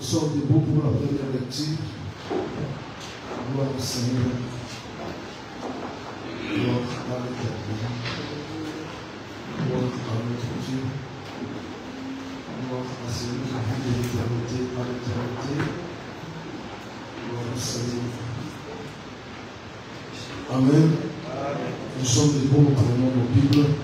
sommes debout pour la première lecture. Gloire au Seigneur. Gloire à l'Éternel. Gloire à notre Dieu. Gloire à celui qui vit de l'éternité à l'éternité. Gloire au Seigneur. Amen. Nous sommes debout, nous prenons nos Bibles.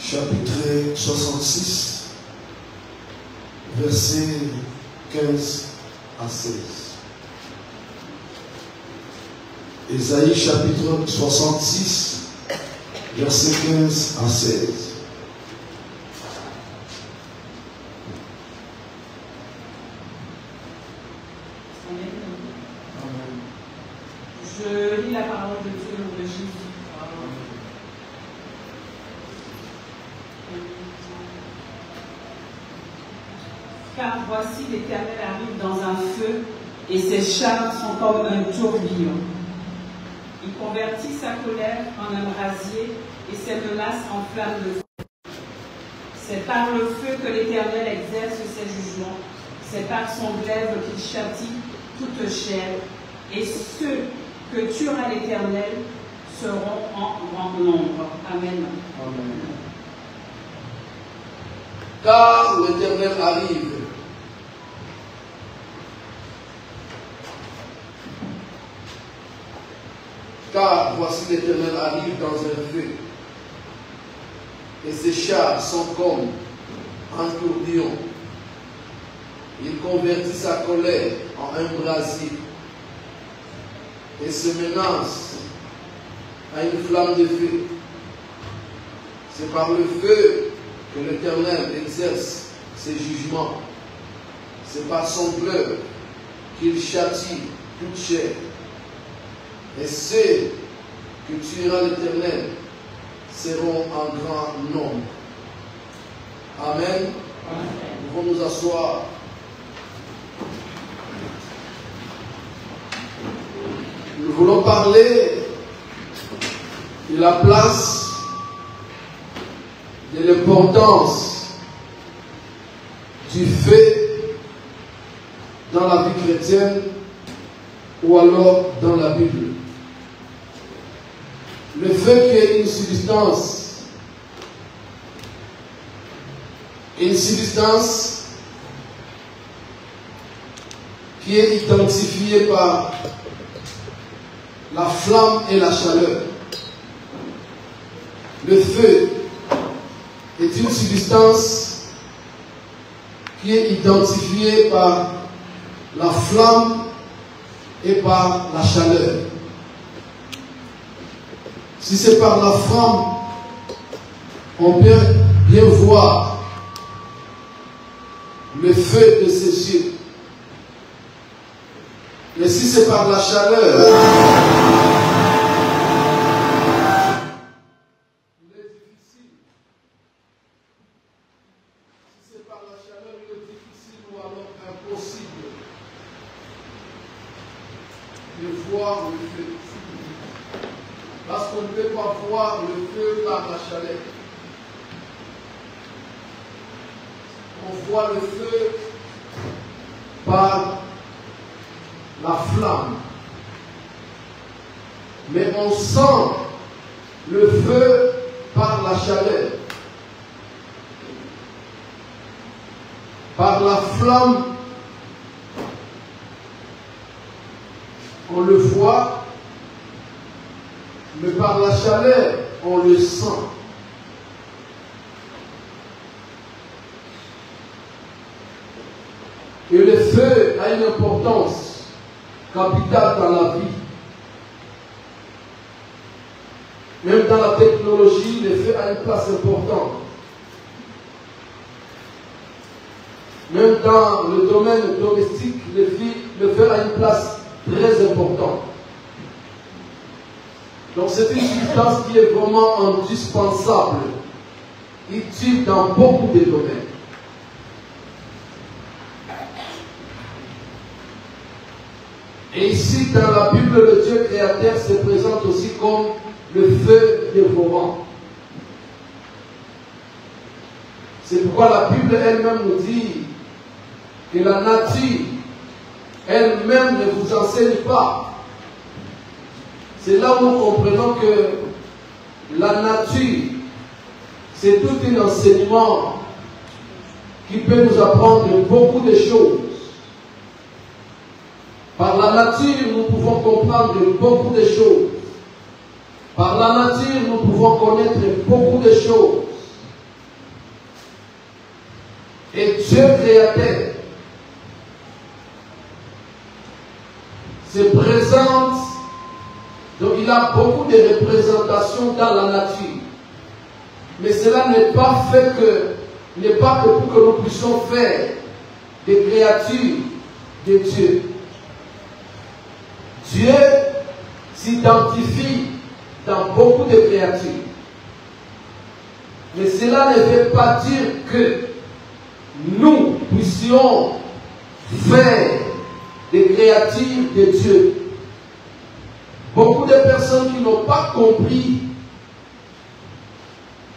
Chapitre 66, versets 15 à 16. Ésaïe chapitre 66, versets 15 à 16. Je lis la parole de Dieu au nom de Jésus. Car voici l'Éternel arrive dans un feu, et ses chars sont comme un tourbillon. Il convertit sa colère en un brasier, et ses menaces en flammes de feu. C'est par le feu que l'Éternel exerce ses jugements, c'est par son glaive qu'il châtie toute chair, et ceux que tuera l'Éternel seront en grand nombre. Amen. Amen. Car l'Éternel arrive. Car voici l'Éternel arrive dans un feu, et ses chars sont comme un tourbillon. Il convertit sa colère en un brasier, et se menace à une flamme de feu. C'est par le feu que l'Éternel exerce ses jugements. C'est par son glaive qu'il châtie toute chair. Et ceux que tuera l'Éternel seront en grand nombre. Amen. Nous pouvons nous asseoir. Nous voulons parler de la place, de l'importance du feu dans la vie chrétienne ou alors dans la Bible. Le feu qui est une substance qui est identifiée par la flamme et la chaleur. Le feu est une substance qui est identifiée par la flamme et par la chaleur. Si c'est par la flamme, on peut bien voir le feu de ses yeux. Mais si c'est par la chaleur, il est difficile. Si c'est par la chaleur, il est difficile ou alors impossible de voir le feu. Parce qu'on ne peut pas voir le feu par la chaleur. On voit le feu par la flamme. Mais on sent le feu par la chaleur. Par la flamme, on le voit. Mais par la chaleur, on le sent. Et le feu a une importance capitale dans la vie. Même dans la technologie, le feu a une place importante. Même dans le domaine domestique, le feu a une place très importante. Donc c'est une substance qui est vraiment indispensable, utile dans beaucoup de domaines. Et ici, dans la Bible, le Dieu créateur se présente aussi comme le feu dévorant. C'est pourquoi la Bible elle-même nous dit que la nature elle-même ne vous enseigne pas. C'est là où nous comprenons que la nature, c'est tout un enseignement qui peut nous apprendre beaucoup de choses. Par la nature, nous pouvons comprendre beaucoup de choses. Par la nature, nous pouvons connaître beaucoup de choses. Et Dieu créateur se présente, donc il a beaucoup de représentations dans la nature. Mais cela n'est pas fait que, n'est pas que pour que nous puissions faire des créatures de Dieu. Dieu s'identifie dans beaucoup de créatures. Mais cela ne veut pas dire que nous puissions faire des créatures de Dieu. Beaucoup de personnes qui n'ont pas compris,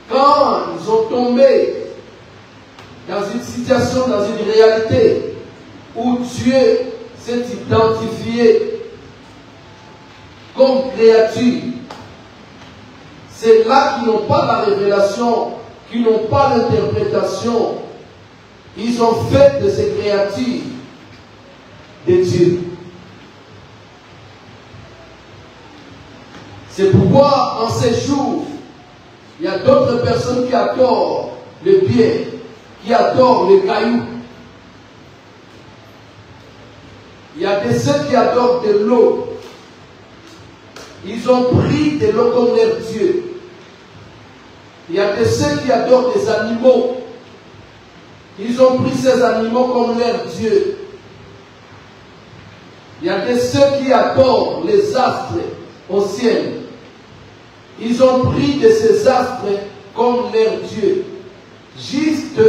quand ils ont tombé dans une situation, dans une réalité où Dieu s'est identifié comme créature, c'est là qu'ils n'ont pas la révélation, qu'ils n'ont pas l'interprétation. Ils ont fait de ces créatures des dieux. C'est pourquoi en ces jours, il y a d'autres personnes qui adorent le bien, qui adorent les cailloux. Il y a de ceux qui adorent de l'eau. Ils ont pris de l'eau comme leur Dieu. Il y a de ceux qui adorent des animaux. Ils ont pris ces animaux comme leur Dieu. Il y a de ceux qui adorent les astres au ciel. Ils ont pris de ces astres comme leur Dieu. Juste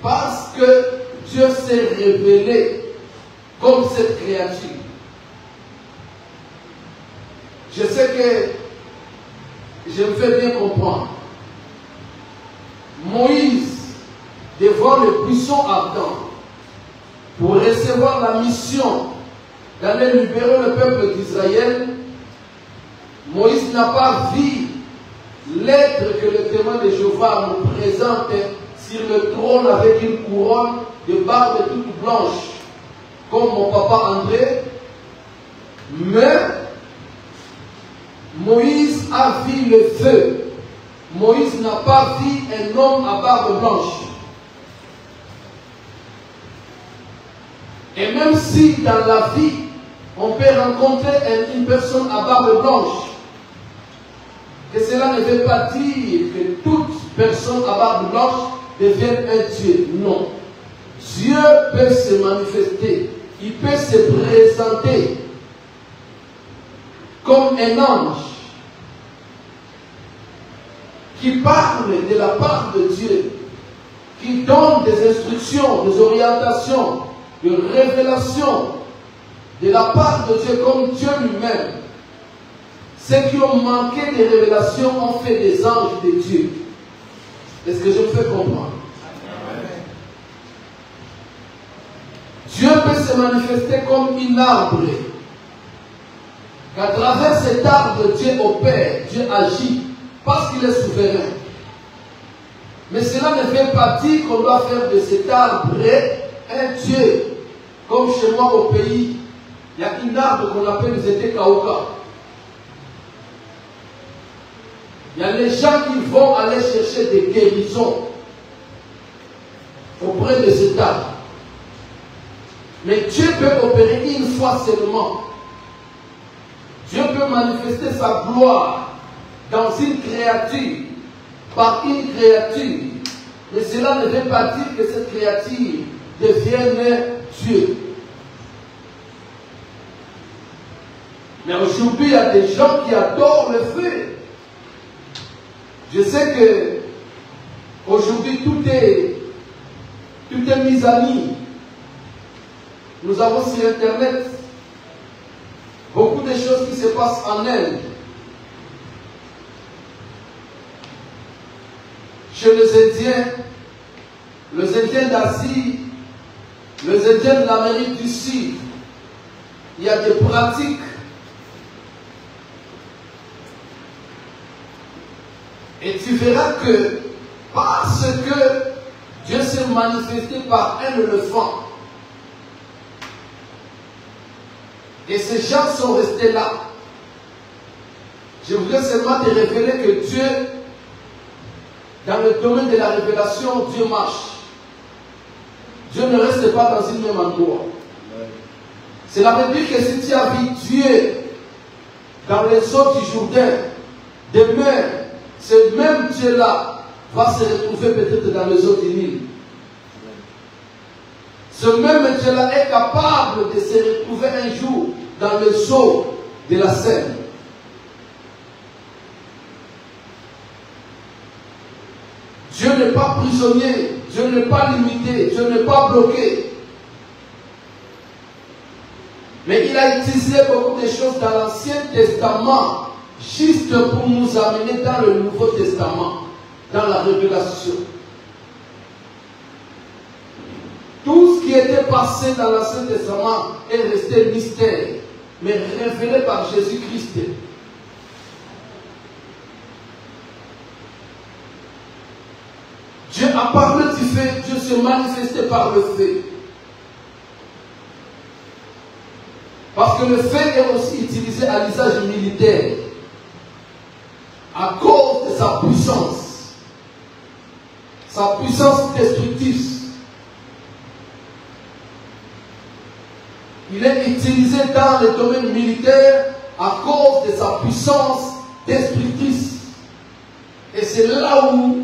parce que Dieu s'est révélé comme cette créature. Je sais que je me fais bien comprendre. Moïse, devant le buisson ardent, pour recevoir la mission d'aller libérer le peuple d'Israël, Moïse n'a pas vu l'être que le témoin de Jéhovah nous présente sur le trône avec une couronne de barbe toute blanche, comme mon papa André, mais Moïse a vu le feu. Moïse n'a pas vu un homme à barbe blanche. Et même si dans la vie, on peut rencontrer une personne à barbe blanche, que cela ne veut pas dire que toute personne à barbe blanche devienne un Dieu. Non. Dieu peut se manifester. Il peut se présenter comme un ange qui parle de la part de Dieu, qui donne des instructions, des orientations, des révélations de la part de Dieu comme Dieu lui-même. Ceux qui ont manqué des révélations ont fait des anges de Dieu. Est-ce que je me fais comprendre? Dieu peut se manifester comme un arbre. Qu'à travers cet arbre, Dieu opère, Dieu agit, parce qu'il est souverain. Mais cela ne veut pas dire qu'on doit faire de cet arbre un Dieu. Comme chez moi au pays, il y a un arbre qu'on appelle les étés Kauka. Il y a les gens qui vont aller chercher des guérisons auprès de cet arbre. Mais Dieu peut opérer une fois seulement. Dieu peut manifester sa gloire dans une créature, par une créature. Mais cela ne veut pas dire que cette créature devienne Dieu. Mais aujourd'hui, il y a des gens qui adorent le feu. Je sais que aujourd'hui, tout est mis à nu. Nous avons sur Internet beaucoup de choses qui se passent en Inde. Chez les Indiens d'Asie, les Indiens de l'Amérique du Sud, il y a des pratiques et tu verras que parce que Dieu s'est manifesté par un éléphant et ces gens sont restés là. Je voudrais seulement te révéler que Dieu, dans le domaine de la révélation, Dieu marche. Dieu ne reste pas dans un même endroit. Cela veut dire que si tu as vu Dieu dans les eaux du Jourdain, demain, ce même Dieu-là va se retrouver peut-être dans les eaux du Nil. Ce même Dieu-là est capable de se retrouver un jour dans les eaux de la Seine. Dieu n'est pas prisonnier, Dieu n'est pas limité, Dieu n'est pas bloqué. Mais il a utilisé beaucoup de choses dans l'Ancien Testament juste pour nous amener dans le Nouveau Testament, dans la révélation. Tout ce qui était passé dans l'Ancien Testament est resté mystère, mais révélé par Jésus-Christ. Dieu a parlé du feu, Dieu s'est manifesté par le feu. Parce que le feu est aussi utilisé à l'usage militaire à cause de sa puissance destructive. Il est utilisé dans le domaine militaire à cause de sa puissance destructrice. Et c'est là où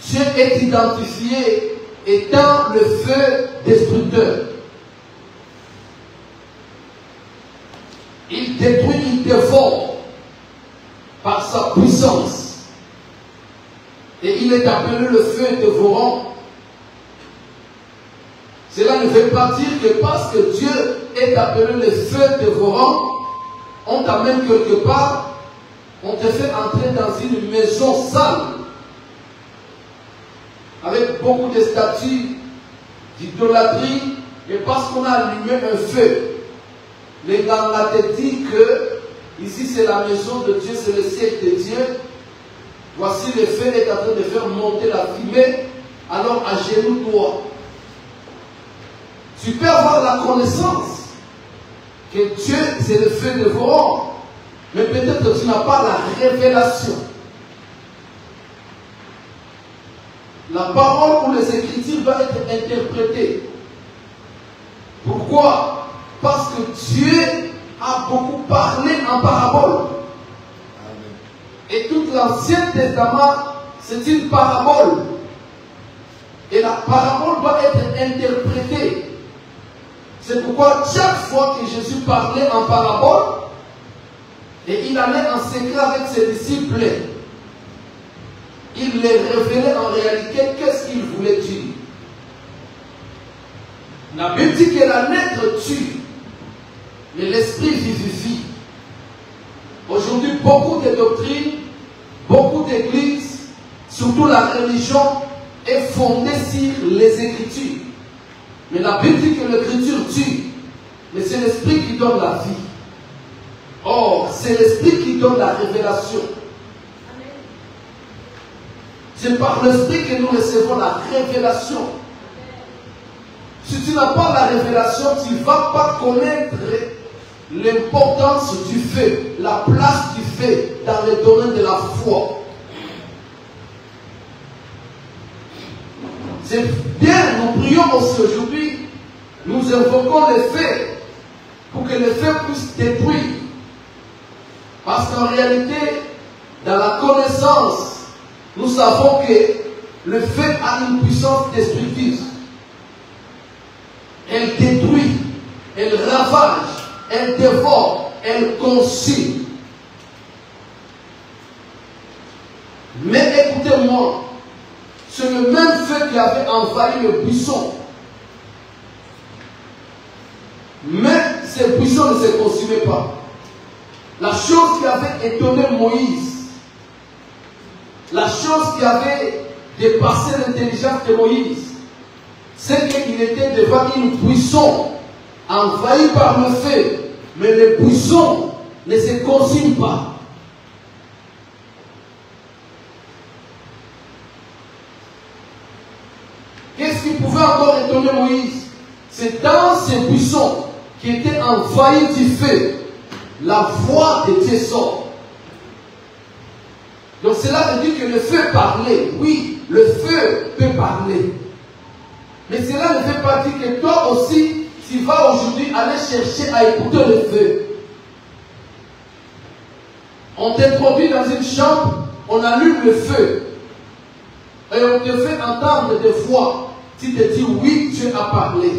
Dieu est identifié étant le feu destructeur. Il détruit, il dévore par sa puissance. Et il est appelé le feu dévorant. Cela ne veut pas dire que parce que Dieu est appelé le feu dévorant, on t'amène quelque part, on te fait entrer dans une maison sale, avec beaucoup de statues d'idolâtrie, et parce qu'on a allumé un feu. Les Gangla te dit que ici c'est la maison de Dieu, c'est le siècle de Dieu. Voici le feu est en train de faire monter la fumée, alors agenouille-toi. Tu peux avoir la connaissance que Dieu c'est le feu dévorant, mais peut-être que tu n'as pas la révélation. La parole ou les Écritures va être interprétée. Pourquoi? Parce que Dieu a beaucoup parlé en parabole. Et tout l'Ancien Testament, c'est une parabole. Et la parabole doit être interprétée. C'est pourquoi chaque fois que Jésus parlait en parabole, et il allait en secret avec ses disciples, il les révélait en réalité qu'est-ce qu'il voulait dire. La Bible dit que la lettre tue, mais l'esprit vivifie. Aujourd'hui, beaucoup de doctrines, beaucoup d'églises, surtout la religion, est fondée sur les Écritures. Mais la Bible dit que l'Écriture tue, mais c'est l'esprit qui donne la vie. Or, c'est l'esprit qui donne la révélation. C'est par l'esprit que nous recevons la révélation. Si tu n'as pas la révélation, tu ne vas pas connaître l'importance du feu, la place du feu dans le domaine de la foi. C'est bien, nous prions aussi aujourd'hui, nous invoquons le feu pour que le feu puisse détruire. Parce qu'en réalité, dans la connaissance, nous savons que le feu a une puissance destructrice. Elle détruit, elle ravage, elle dévore, elle consume. Mais écoutez-moi, c'est le même feu qui avait envahi le buisson. Mais ces buissons ne se consumaient pas. La chose qui avait étonné Moïse, la chose qui avait dépassé l'intelligence de Moïse, c'est qu'il était devant une buisson envahie par le feu, mais le buisson ne se consume pas. Qu'est-ce qui pouvait encore étonner Moïse? C'est dans ces buissons qui étaient envahis du feu, la voix de Dieu sort. Donc cela veut dire que le feu parlait. Oui, le feu peut parler. Mais cela ne veut pas dire que toi aussi, tu vas aujourd'hui aller chercher à écouter le feu. On t'introduit dans une chambre, on allume le feu. Et on te fait entendre des voix. Tu te dis oui, Dieu a parlé.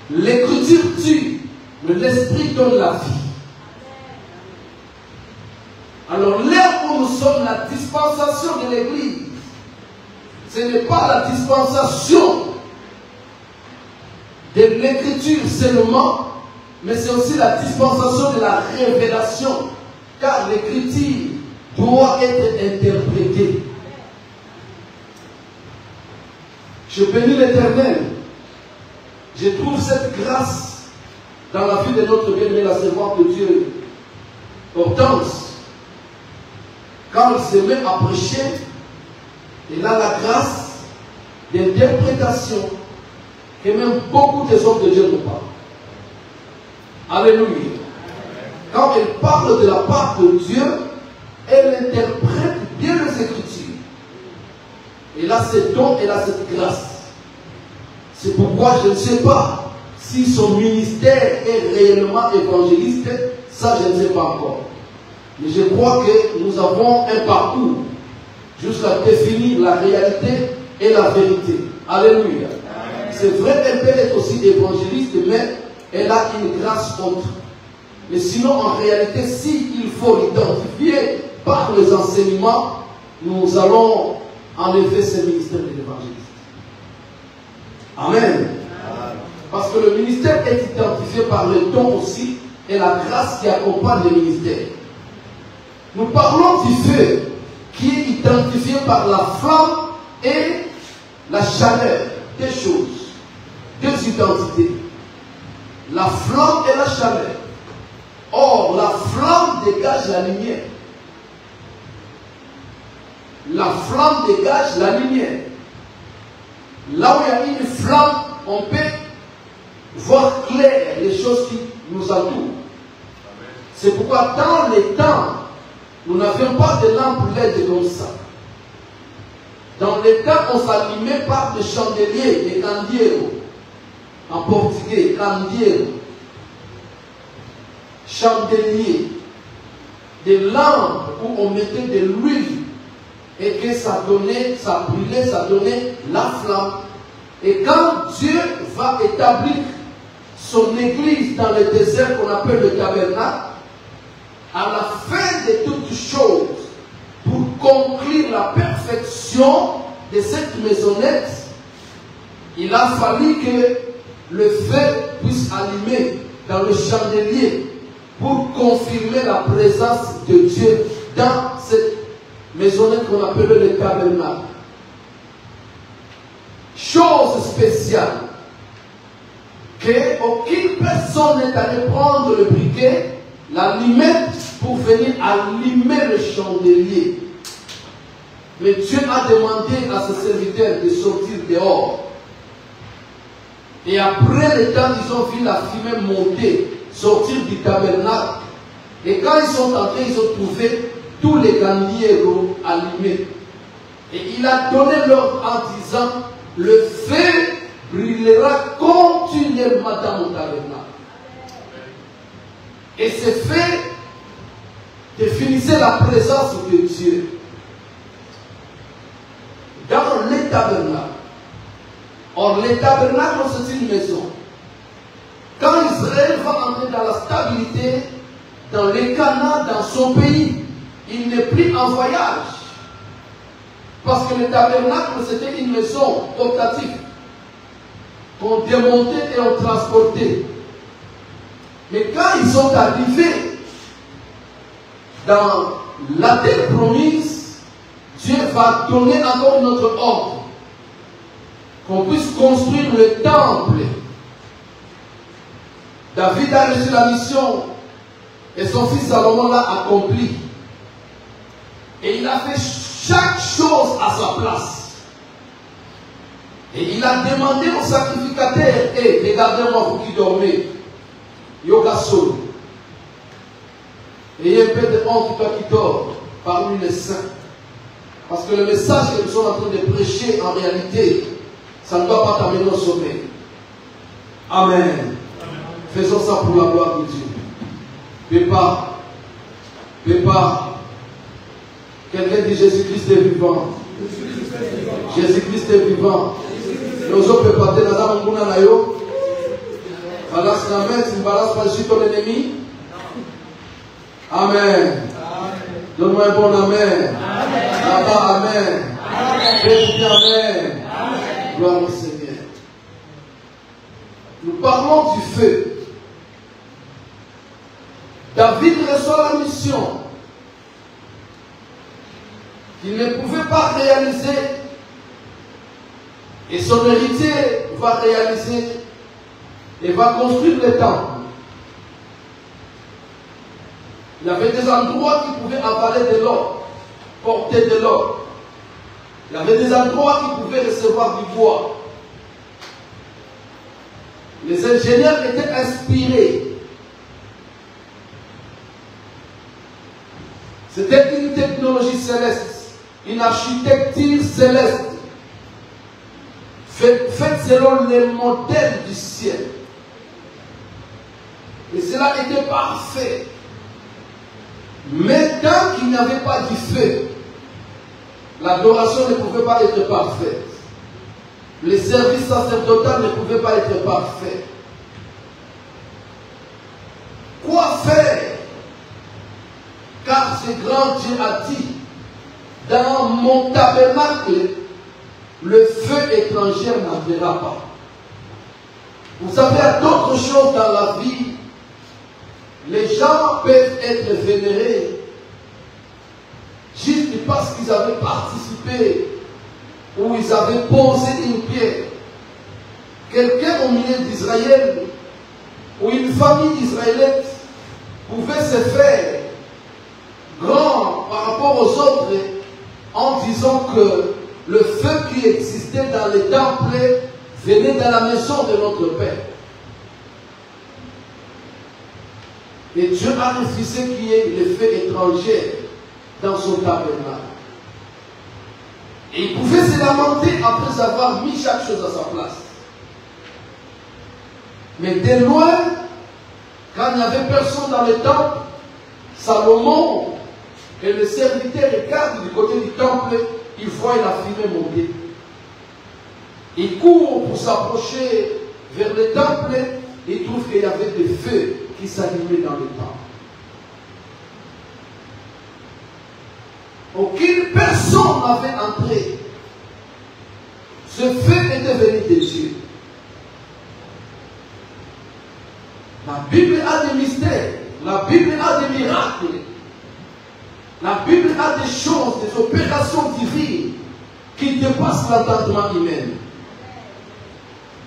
L'écriture tue, mais l'esprit donne la vie. Alors là où nous sommes, la dispensation de l'Église, ce n'est pas la dispensation de l'écriture seulement, mais c'est aussi la dispensation de la révélation, car l'écriture doit être interprétée. Je bénis l'Éternel. Je trouve cette grâce dans la vie de notre bien-aimée, la servante de Dieu, Hortense. Quand elle se met à prêcher, elle a la grâce d'interprétation que même beaucoup des hommes de Dieu n'ont pas. Alléluia. Quand elle parle de la part de Dieu, elle interprète bien les Écritures. Elle a ce don, elle a cette grâce. C'est pourquoi je ne sais pas si son ministère est réellement évangéliste, ça je ne sais pas encore. Mais je crois que nous avons un parcours jusqu'à définir la réalité et la vérité. Alléluia. C'est vrai qu'elle peut être aussi évangéliste, mais elle a une grâce autre. Mais sinon, en réalité, s'il faut l'identifier par les enseignements, nous allons enlever ce ministère de l'évangéliste. Amen. Parce que le ministère est identifié par le don aussi et la grâce qui accompagne le ministère. Nous parlons du feu qui est identifié par la flamme et la chaleur. Deux choses, deux identités. La flamme et la chaleur. Or, la flamme dégage la lumière. La flamme dégage la lumière. Là où il y a une flamme, on peut voir clair les choses qui nous entourent. C'est pourquoi dans les temps, nous n'avions pas de lampes LED comme ça. Dans les temps, on s'allumait par des chandeliers, des candeeiros. En portugais, candeeiro. Chandelier. Des lampes où on mettait de l'huile. Et que ça donnait, ça brûlait, ça donnait la flamme. Et quand Dieu va établir son église dans le désert qu'on appelle le tabernacle, à la fin de toutes choses, pour conclure la perfection de cette maisonnette, il a fallu que le feu puisse allumer dans le chandelier pour confirmer la présence de Dieu dans cette maisonnette qu'on appelle le tabernacle. Chose spéciale, qu'aucune personne n'est allée prendre le briquet, l'allumette pour venir allumer le chandelier. Mais Dieu a demandé à ses serviteurs de sortir dehors. Et après le temps, ils ont vu la fumée monter, sortir du tabernacle. Et quand ils sont entrés, ils ont trouvé tous les candeeiros allumés. Et il a donné l'ordre en disant, le feu brûlera continuellement dans mon tabernacle. Et ce feu définissait la présence de Dieu dans les tabernacles. Or, Or, les tabernacles, c'est une maison. Quand Israël va entrer dans la stabilité, dans les Canaan, dans son pays, il n'est plus en voyage. Parce que le tabernacle, c'était une maison optative qu'on démontait et on transportait. Mais quand ils sont arrivés dans la terre promise, Dieu va donner encore notre ordre, qu'on puisse construire le temple. David a reçu la mission et son fils Salomon l'a accompli. Et il a fait chaque chose à sa place. Et il a demandé au sacrificateur, hey, regardez-moi vous qui dormez, Yoga Sol. Ayez un peu de honte toi qui dors parmi les saints. Parce que le message que nous sommes en train de prêcher, en réalité, ça ne doit pas t'amener au sommet. Amen. Faisons ça pour la gloire de Dieu. Pépa. Quelqu'un dit Jésus-Christ est vivant. Jésus-Christ est vivant. Nous autres pépater dans la manguna na yo. Balas na main, tu ne balas pas sur ton ennemi. Amen. Donne-moi un bon amen. Là-bas, amen. Amen. Gloire au Seigneur. Nous parlons du feu. David reçoit la mission qu'il ne pouvait pas réaliser et son héritier va réaliser et va construire le temple. Il y avait des endroits qui pouvaient avaler de l'or, porter de l'or. Il y avait des endroits qui pouvaient recevoir du bois. Les ingénieurs étaient inspirés. C'était une technologie céleste, une architecture céleste, faite selon les modèles du ciel. Et cela était parfait. Mais tant qu'il n'y avait pas du feu, l'adoration ne pouvait pas être parfaite. Le service sacerdotal ne pouvait pas être parfait. Quoi faire? Car ce grand Dieu a dit, dans mon tabernacle, le feu étranger n'entrera pas. Vous savez, à d'autres choses dans la vie, les gens peuvent être vénérés juste parce qu'ils avaient participé ou ils avaient posé une pierre. Quelqu'un au milieu d'Israël ou une famille israélite pouvait se faire grand par rapport aux autres en disant que le feu qui existait dans les temples venait dans la maison de notre Père. Et Dieu a refusé qu'il y ait le feu étranger dans son tabernacle. Et il pouvait se lamenter après avoir mis chaque chose à sa place. Mais de loin, quand il n'y avait personne dans le temple, Salomon et le serviteur regardent du côté du temple, ils voient la fumée monter. Ils courent pour s'approcher vers le temple et ils trouvent qu'il y avait des feux qui s'allumaient dans le temple. Aucune personne n'avait entré. Ce feu était venu de Dieu. La Bible a des mystères. La Bible a des miracles. La Bible a des choses, des opérations divines qui dépassent l'entendement humain.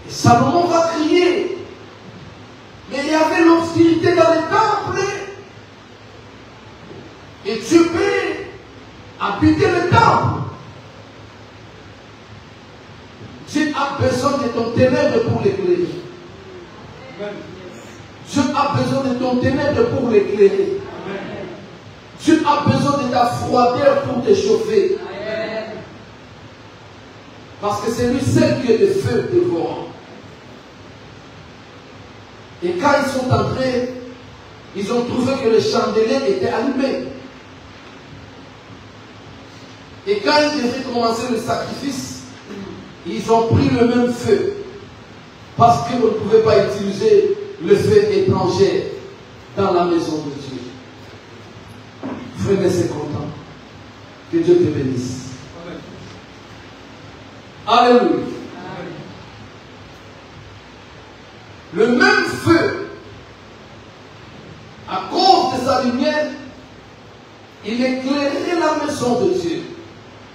Et Salomon va crier. Mais il y avait l'obscurité dans le temple. Et Dieu peut habiter le temple. Dieu a besoin de ton ténèbre pour l'éclairer. Dieu a besoin de ton ténèbre pour l'éclairer. Dieu a besoin de ta froideur pour te chauffer. Parce que c'est lui seul qui est le feu dévorant. Et quand ils sont entrés, ils ont trouvé que le chandelier était allumé. Et quand ils devaient commencer le sacrifice, Ils ont pris le même feu parce que vous ne pouvez pas utiliser le feu étranger dans la maison de Dieu. Frère, c'est content. Que Dieu te bénisse. Alléluia. Le même feu, à cause de sa lumière, il éclairait la maison de Dieu.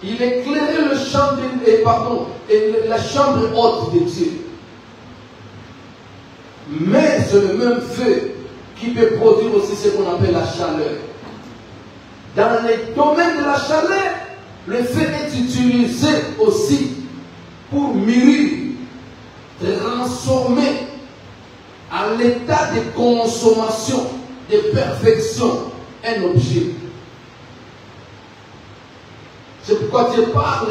Il éclairait le chambre la chambre haute de Dieu. Mais c'est le même feu qui peut produire aussi ce qu'on appelle la chaleur. Dans les domaines de la chaleur, le feu est utilisé aussi pour mûrir, transformer à l'état de consommation, de perfection, un objet. C'est pourquoi Dieu parle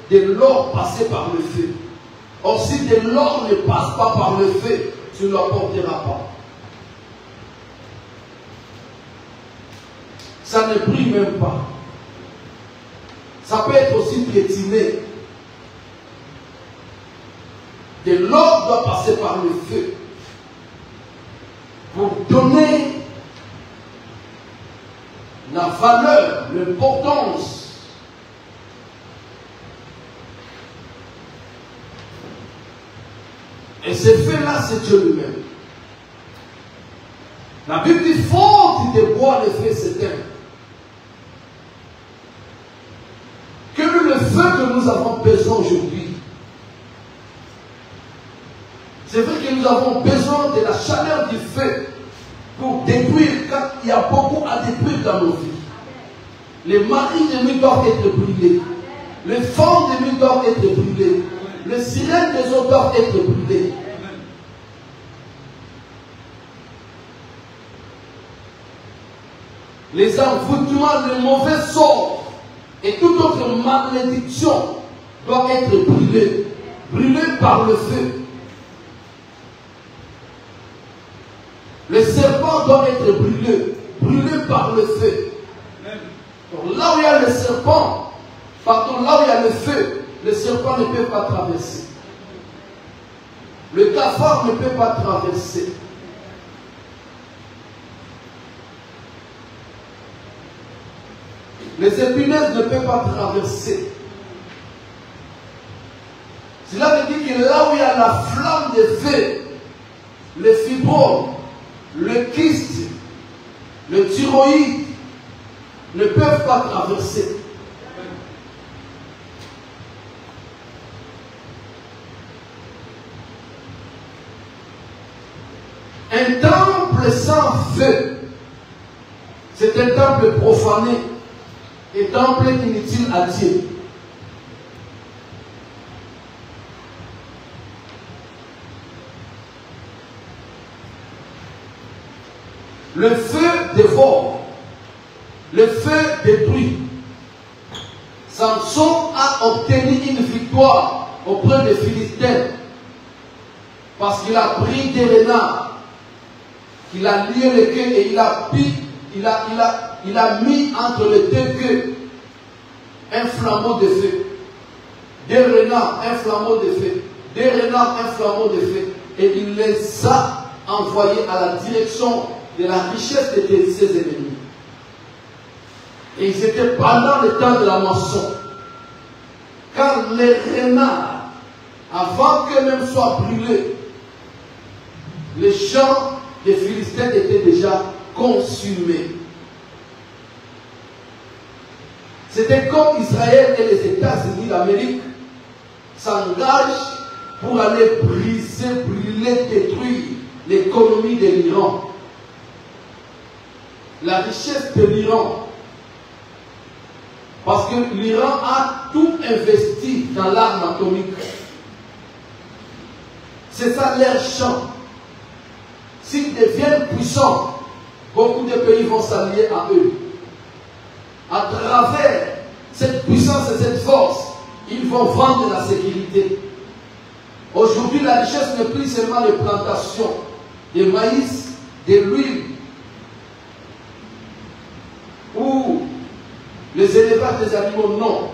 de l'or passé par le feu. Or, si de l'or ne passe pas par le feu, tu ne l'apporteras pas. Ça ne brille même pas. Ça peut être aussi piétiné. De l'or doit passer par le feu pour donner la valeur, l'importance. Et ce feu-là, c'est Dieu lui-même. La Bible dit, faute de bois, le feu s'éteint. Quel est le feu que nous avons besoin aujourd'hui? C'est vrai que nous avons besoin de la chaleur du feu pour détruire, quand il y a beaucoup à détruire dans nos vies. Les maris de nuit doivent être brûlés. Les femmes de nuit doivent être brûlés. Les sirènes des eaux doivent être brûlées. Les envoûtements, les mauvais sorts et toute autre malédiction doivent être brûlés. Brûlés par le feu. Les serpents doivent être brûlés. Brûlés par le feu. Donc là où il y a le serpent, là où il y a le feu, le serpent ne peut pas traverser. Le cafard ne peut pas traverser. Les épineuses ne peuvent pas traverser. Cela veut dire que là où il y a la flamme de feu, le fibrome, le kyste, le thyroïde ne peuvent pas traverser. Un temple sans feu, c'est un temple profané, un temple inutile à Dieu. Le feu dévore, le feu détruit. Samson a obtenu une victoire auprès des Philistins parce qu'il a pris des renards, qu'il a lié les queues et il a mis entre les deux queues un flambeau de feu. Des renards, un flambeau de feu. Des renards, un flambeau de feu. Et il les a envoyés à la direction de la richesse de ses ennemis. Et ils étaient pendant le temps de la moisson. Car les renards, avant qu'eux-mêmes soient brûlés, les champs des Philistins étaient déjà consumés. C'était comme Israël et les États-Unis d'Amérique s'engagent pour aller briser, brûler, détruire l'économie de l'Iran. La richesse de l'Iran. Parce que l'Iran a tout investi dans l'arme atomique. C'est ça leur champ. S'ils deviennent puissants, beaucoup de pays vont s'allier à eux. À travers cette puissance et cette force, ils vont vendre la sécurité. Aujourd'hui, la richesse n'est plus seulement les plantations de maïs, de l'huile, ou les élevages des animaux, non.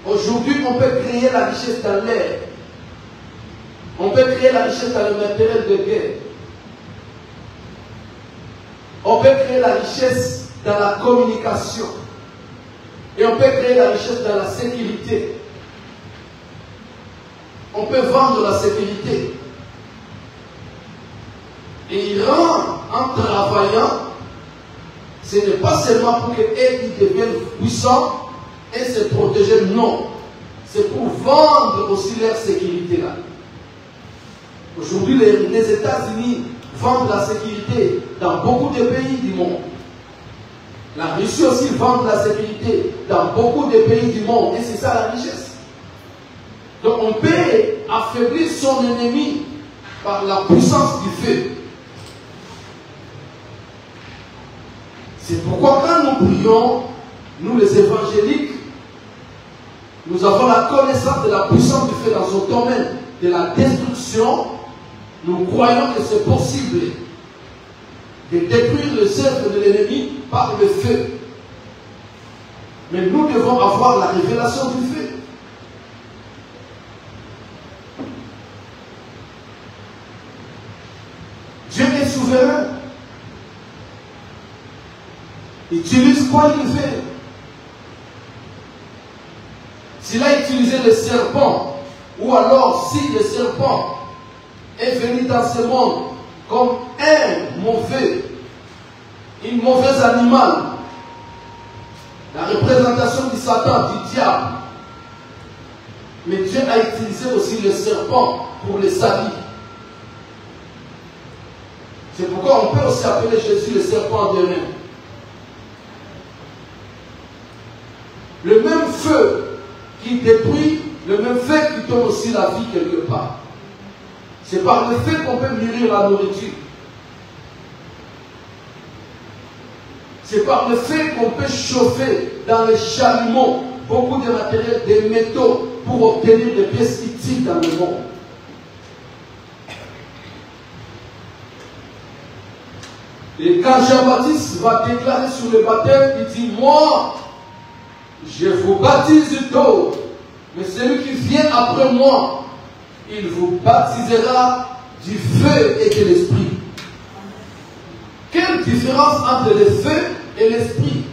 Aujourd'hui, on peut créer la richesse dans l'air. On peut créer la richesse dans le matériel de guerre. On peut créer la richesse dans la communication. Et on peut créer la richesse dans la sécurité. On peut vendre la sécurité. Et il rend en travaillant, ce n'est pas seulement pour qu'ils deviennent puissants et se protéger, non. C'est pour vendre aussi leur sécurité là. Aujourd'hui, les États-Unis vendent la sécurité dans beaucoup de pays du monde. La Russie aussi vend la sécurité dans beaucoup de pays du monde. Et c'est ça la richesse. Donc on peut affaiblir son ennemi par la puissance du feu. C'est pourquoi quand nous prions, nous les évangéliques, nous avons la connaissance de la puissance du feu dans son domaine de la destruction. Nous croyons que c'est possible de détruire le œuvre de l'ennemi par le feu. Mais nous devons avoir la révélation du feu. Dieu est souverain. Il utilise quoi il fait? S'il a utilisé le serpent, ou alors si le serpent est venu dans ce monde comme un mauvais animal, la représentation du Satan, du diable. Mais Dieu a utilisé aussi le serpent pour les salir. C'est pourquoi on peut aussi appeler Jésus le serpent de rein. Le même feu qui détruit, le même feu qui donne aussi la vie quelque part. C'est par le fait qu'on peut mûrir la nourriture. C'est par le fait qu'on peut chauffer dans les chalumeaux beaucoup de matériel, des métaux pour obtenir des pièces utiles dans le monde. Et quand Jean-Baptiste va déclarer sur le baptême, il dit, moi, je vous baptise d'eau, mais celui qui vient après moi, il vous baptisera du feu et de l'esprit. Quelle différence entre le feu et l'esprit?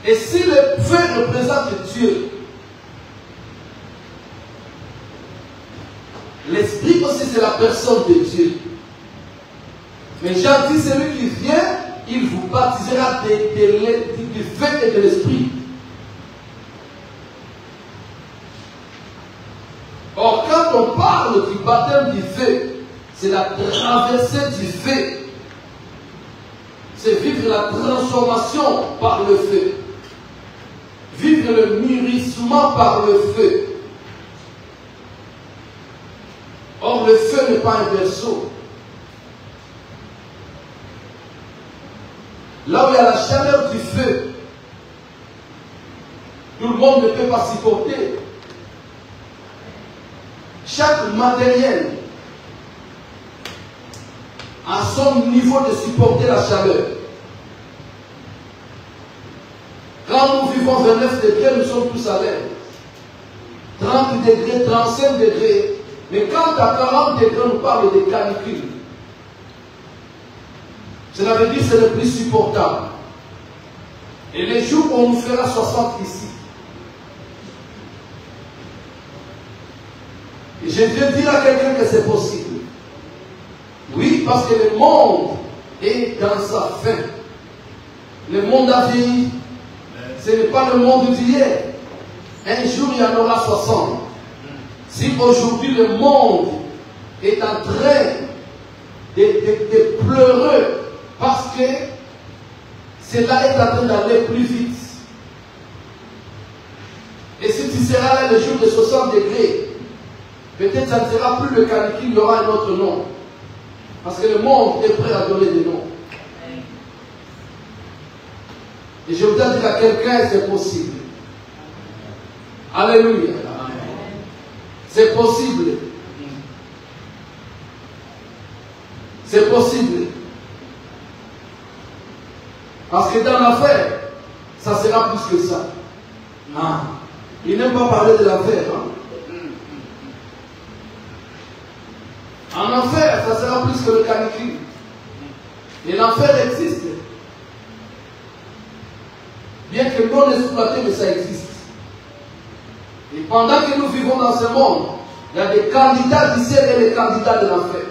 Et si le feu représente Dieu, l'esprit aussi c'est la personne de Dieu. Mais Jean dit, celui qui vient, il vous baptisera du feu et de l'esprit. Or, quand on parle du baptême du feu, c'est la traversée du feu. C'est vivre la transformation par le feu. Vivre le mûrissement par le feu. Or, le feu n'est pas un berceau. Là où il y a la chaleur du feu, tout le monde ne peut pas supporter. Chaque matériel a son niveau de supporter la chaleur. Quand nous vivons 29 degrés, nous sommes tous à l'aise. 30 degrés, 35 degrés. Mais quand à 40 degrés, on parle de canicule. Cela veut dire que c'est le plus supportable. Et les jours où on nous fera 60 ici. Et je viens dire à quelqu'un que c'est possible. Oui, parce que le monde est dans sa fin. Le monde a vieilli. Ce n'est pas le monde d'hier. Un jour, il y en aura 60. Si aujourd'hui le monde est en train de pleurer parce que cela est en train d'aller plus vite. Et si tu seras là le jour de 60 degrés, peut-être ça ne sera plus le canicule, il y aura un autre nom. Parce que le monde est prêt à donner des noms. Et je voudrais dire à quelqu'un, c'est possible. Alléluia. C'est possible. C'est possible. Parce que dans l'affaire, ça sera plus que ça. Ah. Il n'aime pas parler de l'affaire. Hein? En enfer, ça sera plus que le canicule. Et l'enfer existe. Bien que non exploité, mais ça existe. Et pendant que nous vivons dans ce monde, il y a des candidats du ciel et des candidats de l'enfer.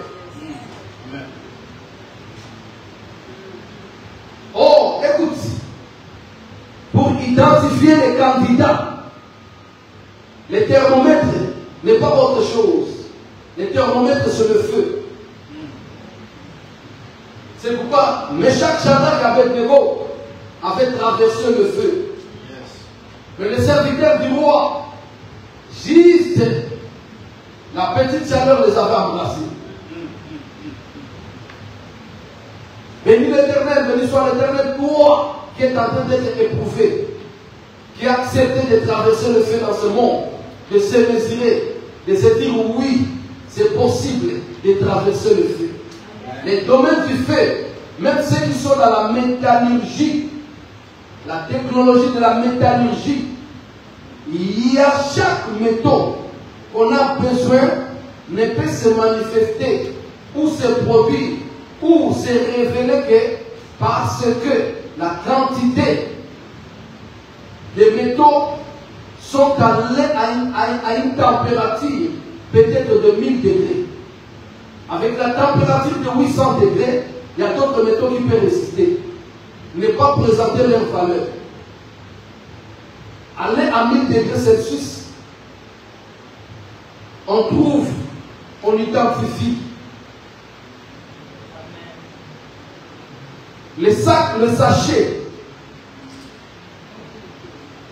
Oh, écoute, pour identifier les candidats, les thermomètres n'est pas autre chose. Les thermomètres, c'est le feu. C'est pourquoi Meshach, Shadrach et Abednego avaient traversé le feu. Mais les serviteurs du roi, juste la petite chaleur les avait embrassés. Béni l'Éternel, béni soit l'Éternel, toi qui est en train d'être éprouvé, qui a accepté de traverser le feu dans ce monde, de se mesurer, de se dire oui, c'est possible de traverser le feu. Les domaines du feu, même ceux qui sont dans la métallurgie, la technologie de la métallurgie, il y a chaque métaux qu'on a besoin ne peut se manifester ou se produire ou se révéler que parce que la quantité de métaux sont allés à une température peut-être de 1000 degrés. Avec la température de 800 degrés, il y a d'autres métaux qui peuvent résister. Ne pas présenter leur valeur. Aller à 1000 degrés Celsius, on trouve, on identifie. Les sacs, le sachet,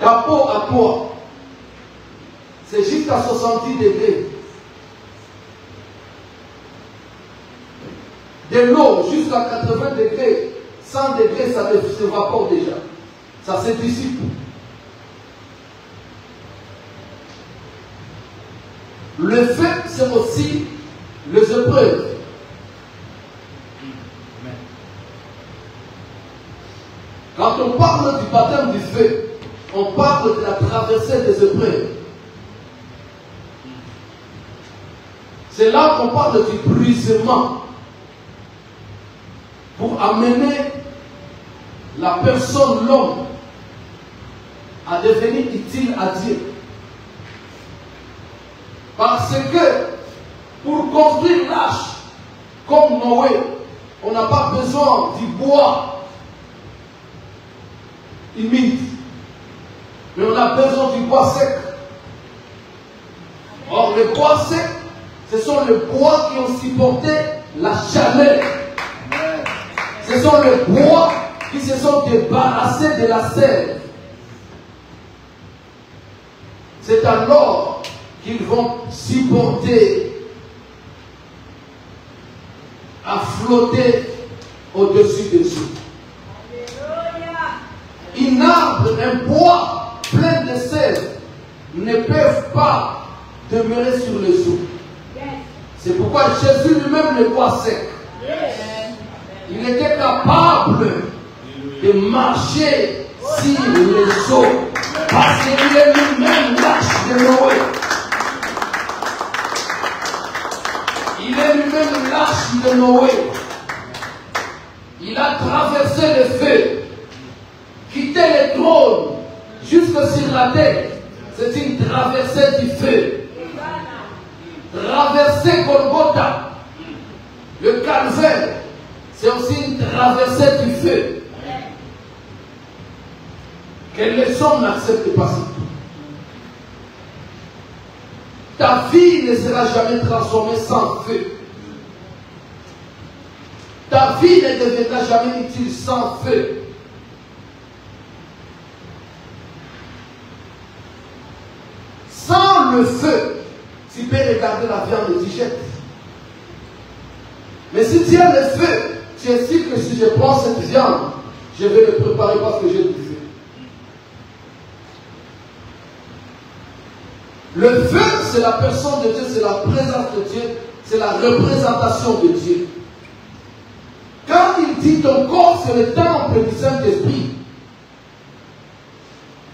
ta peau à toi, c'est jusqu'à 70 degrés. De l'eau jusqu'à 80 degrés, 100 degrés, ça s'évapore déjà. Ça se dissipe. Le feu, c'est aussi les épreuves. Quand on parle du baptême du feu, on parle de la traversée des épreuves. C'est là qu'on parle du brisement pour amener la personne, l'homme, à devenir utile à Dieu. Parce que pour construire l'arche comme Noé, on n'a pas besoin du bois humide, mais on a besoin du bois sec. Or, les bois secs, ce sont les bois qui ont supporté la chaleur. Ce sont les bois qui se sont débarrassés de la sève. C'est alors qu'ils vont supporter à flotter au-dessus des eaux. Un arbre, un bois plein de sève ne peuvent pas demeurer sur les eaux. C'est pourquoi Jésus lui-même le bois sec. Il était capable de marcher sur les eaux parce qu'il est lui-même l'arche de Noé. Il est lui-même l'arche de Noé. Il a traversé le feu, quitté le trône jusque sur la terre. C'est une traversée du feu. Traverser Golgotha, le calvaire, c'est aussi une traversée du feu. Que les hommes n'acceptent pas ça. Ta vie ne sera jamais transformée sans feu. Ta vie ne deviendra jamais utile sans feu. Sans le feu, tu peux regarder la viande et tu jettes. Mais si tu as le feu, tu es sûr que si je prends cette viande, je vais le préparer parce que j'ai du feu. Le feu, c'est la personne de Dieu, c'est la présence de Dieu, c'est la représentation de Dieu. Quand il dit ton corps lorsque le temple du Saint-Esprit,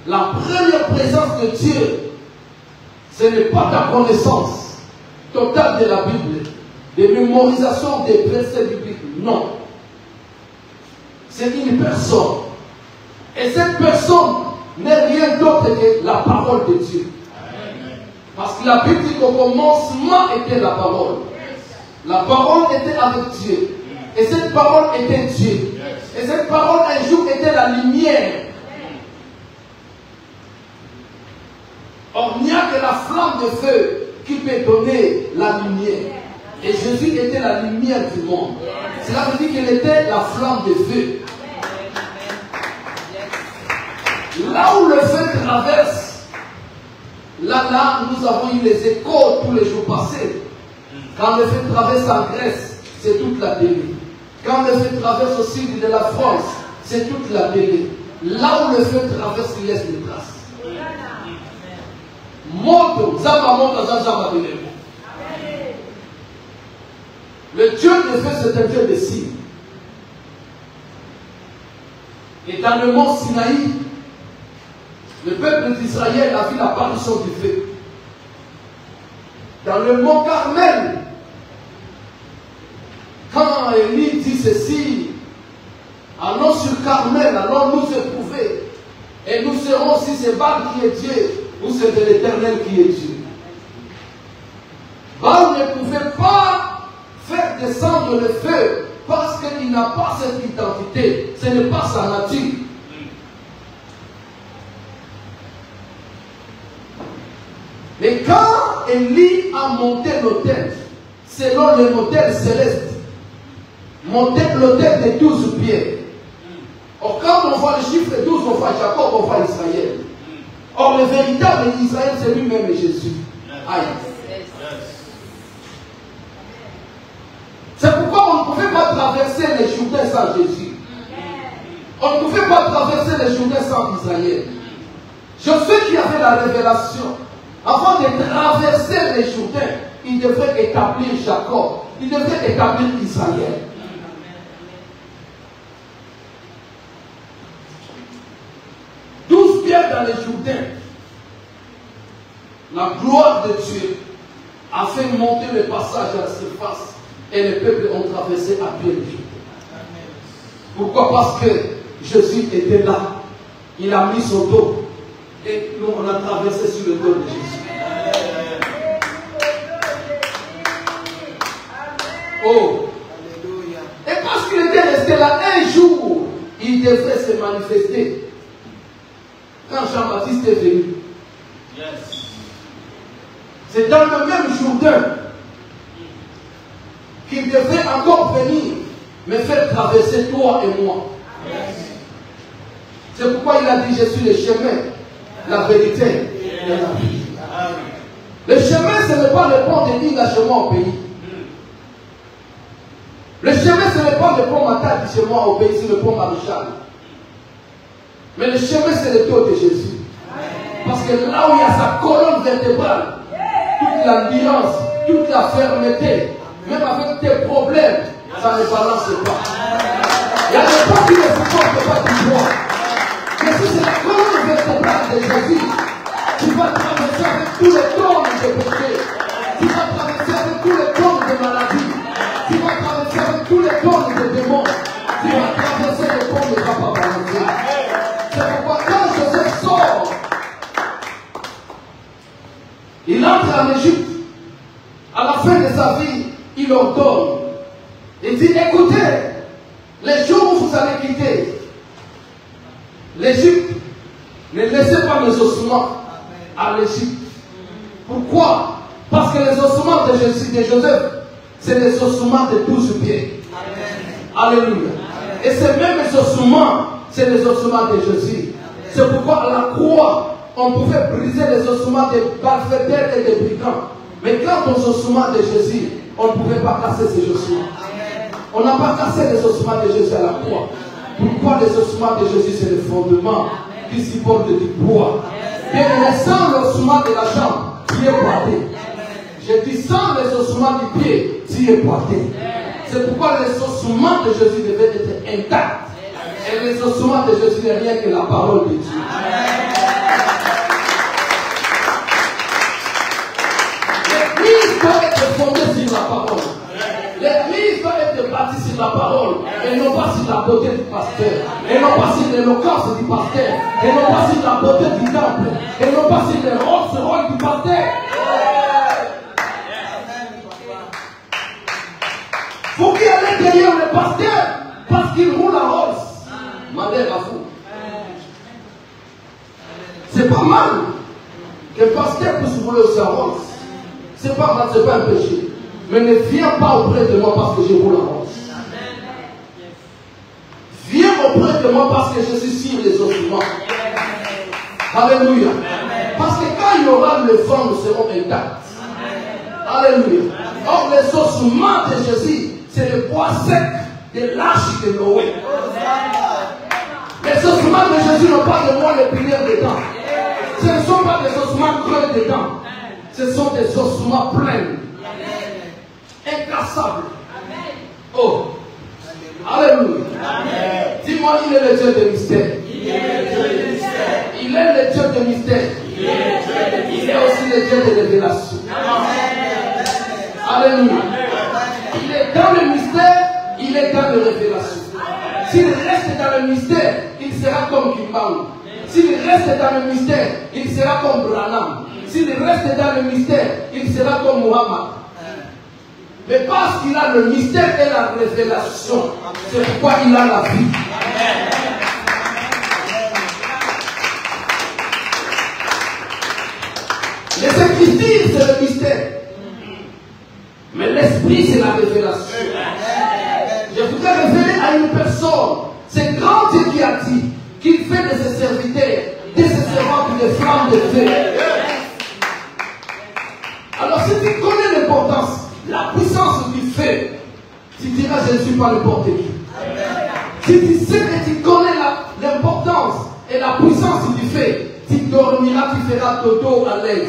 la première présence de Dieu, ce n'est pas ta connaissance totale de la Bible, de mémorisation des versets bibliques, non. C'est une personne. Et cette personne n'est rien d'autre que la parole de Dieu. Parce que la Bible dit qu'au commencement était la parole. La parole était avec Dieu. Et cette parole était Dieu. Et cette parole un jour était la lumière. Or, il n'y a que la flamme de feu qui peut donner la lumière. Et Jésus était la lumière du monde. Cela veut dire qu'il était la flamme de feu. Là où le feu traverse, là, nous avons eu les échos tous les jours passés. Quand le feu traverse en Grèce, c'est toute la télé. Quand le feu traverse au sud de la France, c'est toute la télé. Là où le feu traverse, il laisse des traces. Le Dieu de feu, c'est un Dieu de signes. Et dans le mont Sinaï, le peuple d'Israël a vu l'apparition du feu. Dans le mont Carmel, quand Élie dit ceci, allons sur Carmel, allons nous éprouver, et nous serons si c'est Baal qui est Dieu, ou c'est de l'Éternel qui est Dieu. Baal ne pouvait pas faire descendre le feu parce qu'il n'a pas cette identité, ce n'est pas sa nature. Mais quand Élie a monté l'autel, selon le modèle céleste, monté l'autel de 12 pieds. Or, quand on voit le chiffre 12, on voit Jacob, on voit Israël. Or, le véritable Israël, c'est lui-même Jésus. Aïe. C'est pourquoi on ne pouvait pas traverser les Jourdains sans Jésus. On ne pouvait pas traverser les Jourdains sans Israël. Josué qui avait la révélation, avant de traverser les Jourdains, il devrait établir Jacob. Il devrait établir Israël. Dans les Jourdains, la gloire de Dieu a fait monter le passage à la surface et les peuples ont traversé à pied les Jourdains. Pourquoi? Parce que Jésus était là. Il a mis son dos et nous on a traversé sur le dos de Jésus. Oh! Et parce qu'il était resté là un jour, il devrait se manifester. Quand Jean-Baptiste est venu, c'est dans le même Jourdain qu'il devait encore venir me faire traverser toi et moi. C'est pourquoi il a dit: je suis le chemin, la vérité et la vie. Le chemin, ce n'est pas le pont de l'engagement au pays. Le chemin, ce n'est pas le pont Matadi chez moi au pays, c'est le pont Maréchal. Mais le chemin, c'est le dos de Jésus. Parce que là où il y a sa colonne vertébrale, toute l'ambiance, toute la fermeté, même avec tes problèmes, ça ne balance pas. Il y a des gens qui ne supportent pas du poids. Mais si c'est la colonne vertébrale de Jésus, tu vas traverser avec tous les tonnes de péché. Tu vas traverser avec tous les tonnes de maladie. Tu vas traverser avec tous les tonnes de démons. Tu vas traverser les tonnes de papa balancer. C'est pourquoi quand Joseph sort, il entre en Égypte. À la fin de sa vie, il ordonne. Il dit: écoutez, les jours où vous allez quitter l'Égypte, ne laissez pas les ossements à l'Égypte. Pourquoi? Parce que les ossements de Joseph, c'est les ossements de 12 pieds. Amen. Alléluia. Et ces mêmes ossements, c'est les ossements de Jésus. C'est pourquoi à la croix, on pouvait briser les ossements des malfaiteurs et des brigands. Mais quand aux ossements de Jésus, on ne pouvait pas casser ces ossements. On n'a pas cassé les ossements de Jésus à la croix. Pourquoi les ossements de Jésus, c'est le fondement qui supporte du poids. Bien, sans l'ossement de la jambe, tu es boité. Je dis sans les ossements du pied, tu es boité. C'est pourquoi les ossements de Jésus devaient être intacts. Et les ossements de Jésus n'est rien que la parole de Dieu. L'église doit être fondée sur la parole. L'église doit être bâtie sur la parole. Et non pas sur la beauté du pasteur. Et non pas sur l'éloquence du pasteur. Et non pas sur la beauté du temple. Et non pas sur les rôles du pasteur. Faut qu'il y ait derrière le pasteur parce qu'il roule la Rolls. Madère à vous. C'est pas mal que le pasteur puisse rouler aussi à Rolls. C'est pas mal, c'est pas un péché. Mais ne viens pas auprès de moi parce que je roule en Rolls. Viens auprès de moi parce que je suis sur les ossements. Alléluia. Parce que quand il y aura le vent, nous serons intacts. Alléluia. Or, les ossements de Jésus, c'est le bois sec de l'arche de Noé. Les ossements de Jésus n'ont pas de moelle épinière dedans. Ce ne sont pas des ossements creux dedans. Ce sont des ossements pleins. Inclassables. Oh. Alléluia. Dis-moi, il est le Dieu de mystère. Il est le Dieu de mystère. Il est aussi le Dieu de révélation. Alléluia. Il est dans le mystère, il est dans la révélation. S'il reste dans le mystère, il sera comme Kimbang. S'il reste dans le mystère, il sera comme Branham. S'il reste dans le mystère, il sera comme Muhammad. Mais parce qu'il a le mystère et la révélation, c'est pourquoi il a la vie. Les Écritures, c'est le mystère. Mais l'esprit, c'est la révélation. Je voudrais révéler à une personne, c'est grand Dieu qui a dit qu'il fait de ses serviteurs, de ses servantes, des flammes de feu. Alors si tu connais l'importance, la puissance du feu, tu diras je ne suis pas n'importe qui. Si tu sais et tu connais l'importance et la puissance du feu, tu dormiras, tu feras dodo à l'aise.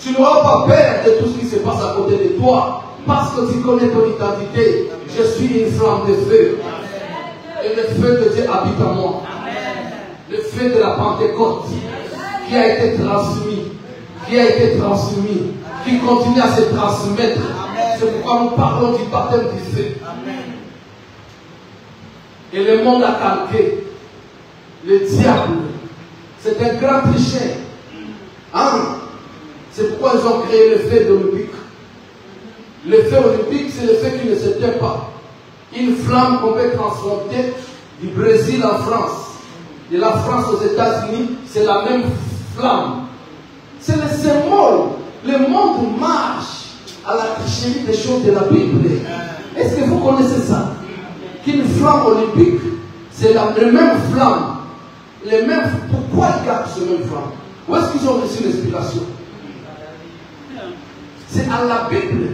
Tu n'auras pas peur de tout ce qui se passe à côté de toi. Parce que tu connais ton identité. Je suis une flamme de feu. Et le feu de Dieu habite en moi. Le feu de la Pentecôte qui a été transmis. Qui continue à se transmettre. C'est pourquoi nous parlons du baptême du feu. Et le monde a calqué. Le diable, c'est un grand tricheur. Hein? C'est pourquoi ils ont créé le feu olympique. Le feu olympique, c'est le feu qui ne s'éteint pas. Une flamme qu'on peut transporter du Brésil en France, de la France aux États-Unis, c'est la même flamme. C'est le symbole. Le monde marche à la tricherie des choses de la Bible. Est-ce que vous connaissez ça? Qu'une flamme olympique, c'est la même flamme. Pourquoi ils gardent ce même flamme? Où est-ce qu'ils ont reçu l'inspiration? C'est à la Bible.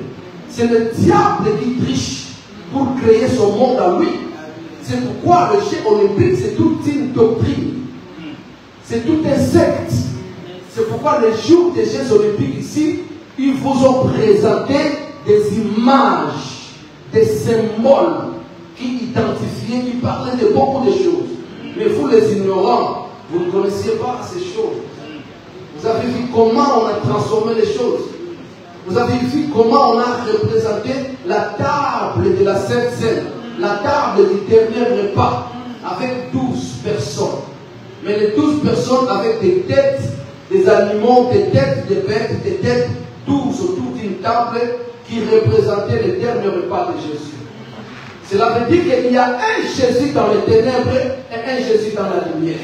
C'est le diable qui triche pour créer son monde à lui. C'est pourquoi le jeu olympique, c'est toute une doctrine. C'est tout un secte. C'est pourquoi les jours des Jeux olympiques ici, ils vous ont présenté des images, des symboles qui identifiaient, qui parlaient de beaucoup de choses. Mais vous les ignorants, vous ne connaissiez pas ces choses. Vous avez vu comment on a transformé les choses. Vous avez vu comment on a représenté la table de la Sainte Seine, la table du dernier repas, avec 12 personnes. Mais les 12 personnes avec des têtes, des animaux, des têtes de bêtes, des têtes 12 autour d'une table qui représentait le dernier repas de Jésus. Cela veut dire qu'il y a un Jésus dans les ténèbres et un Jésus dans la lumière.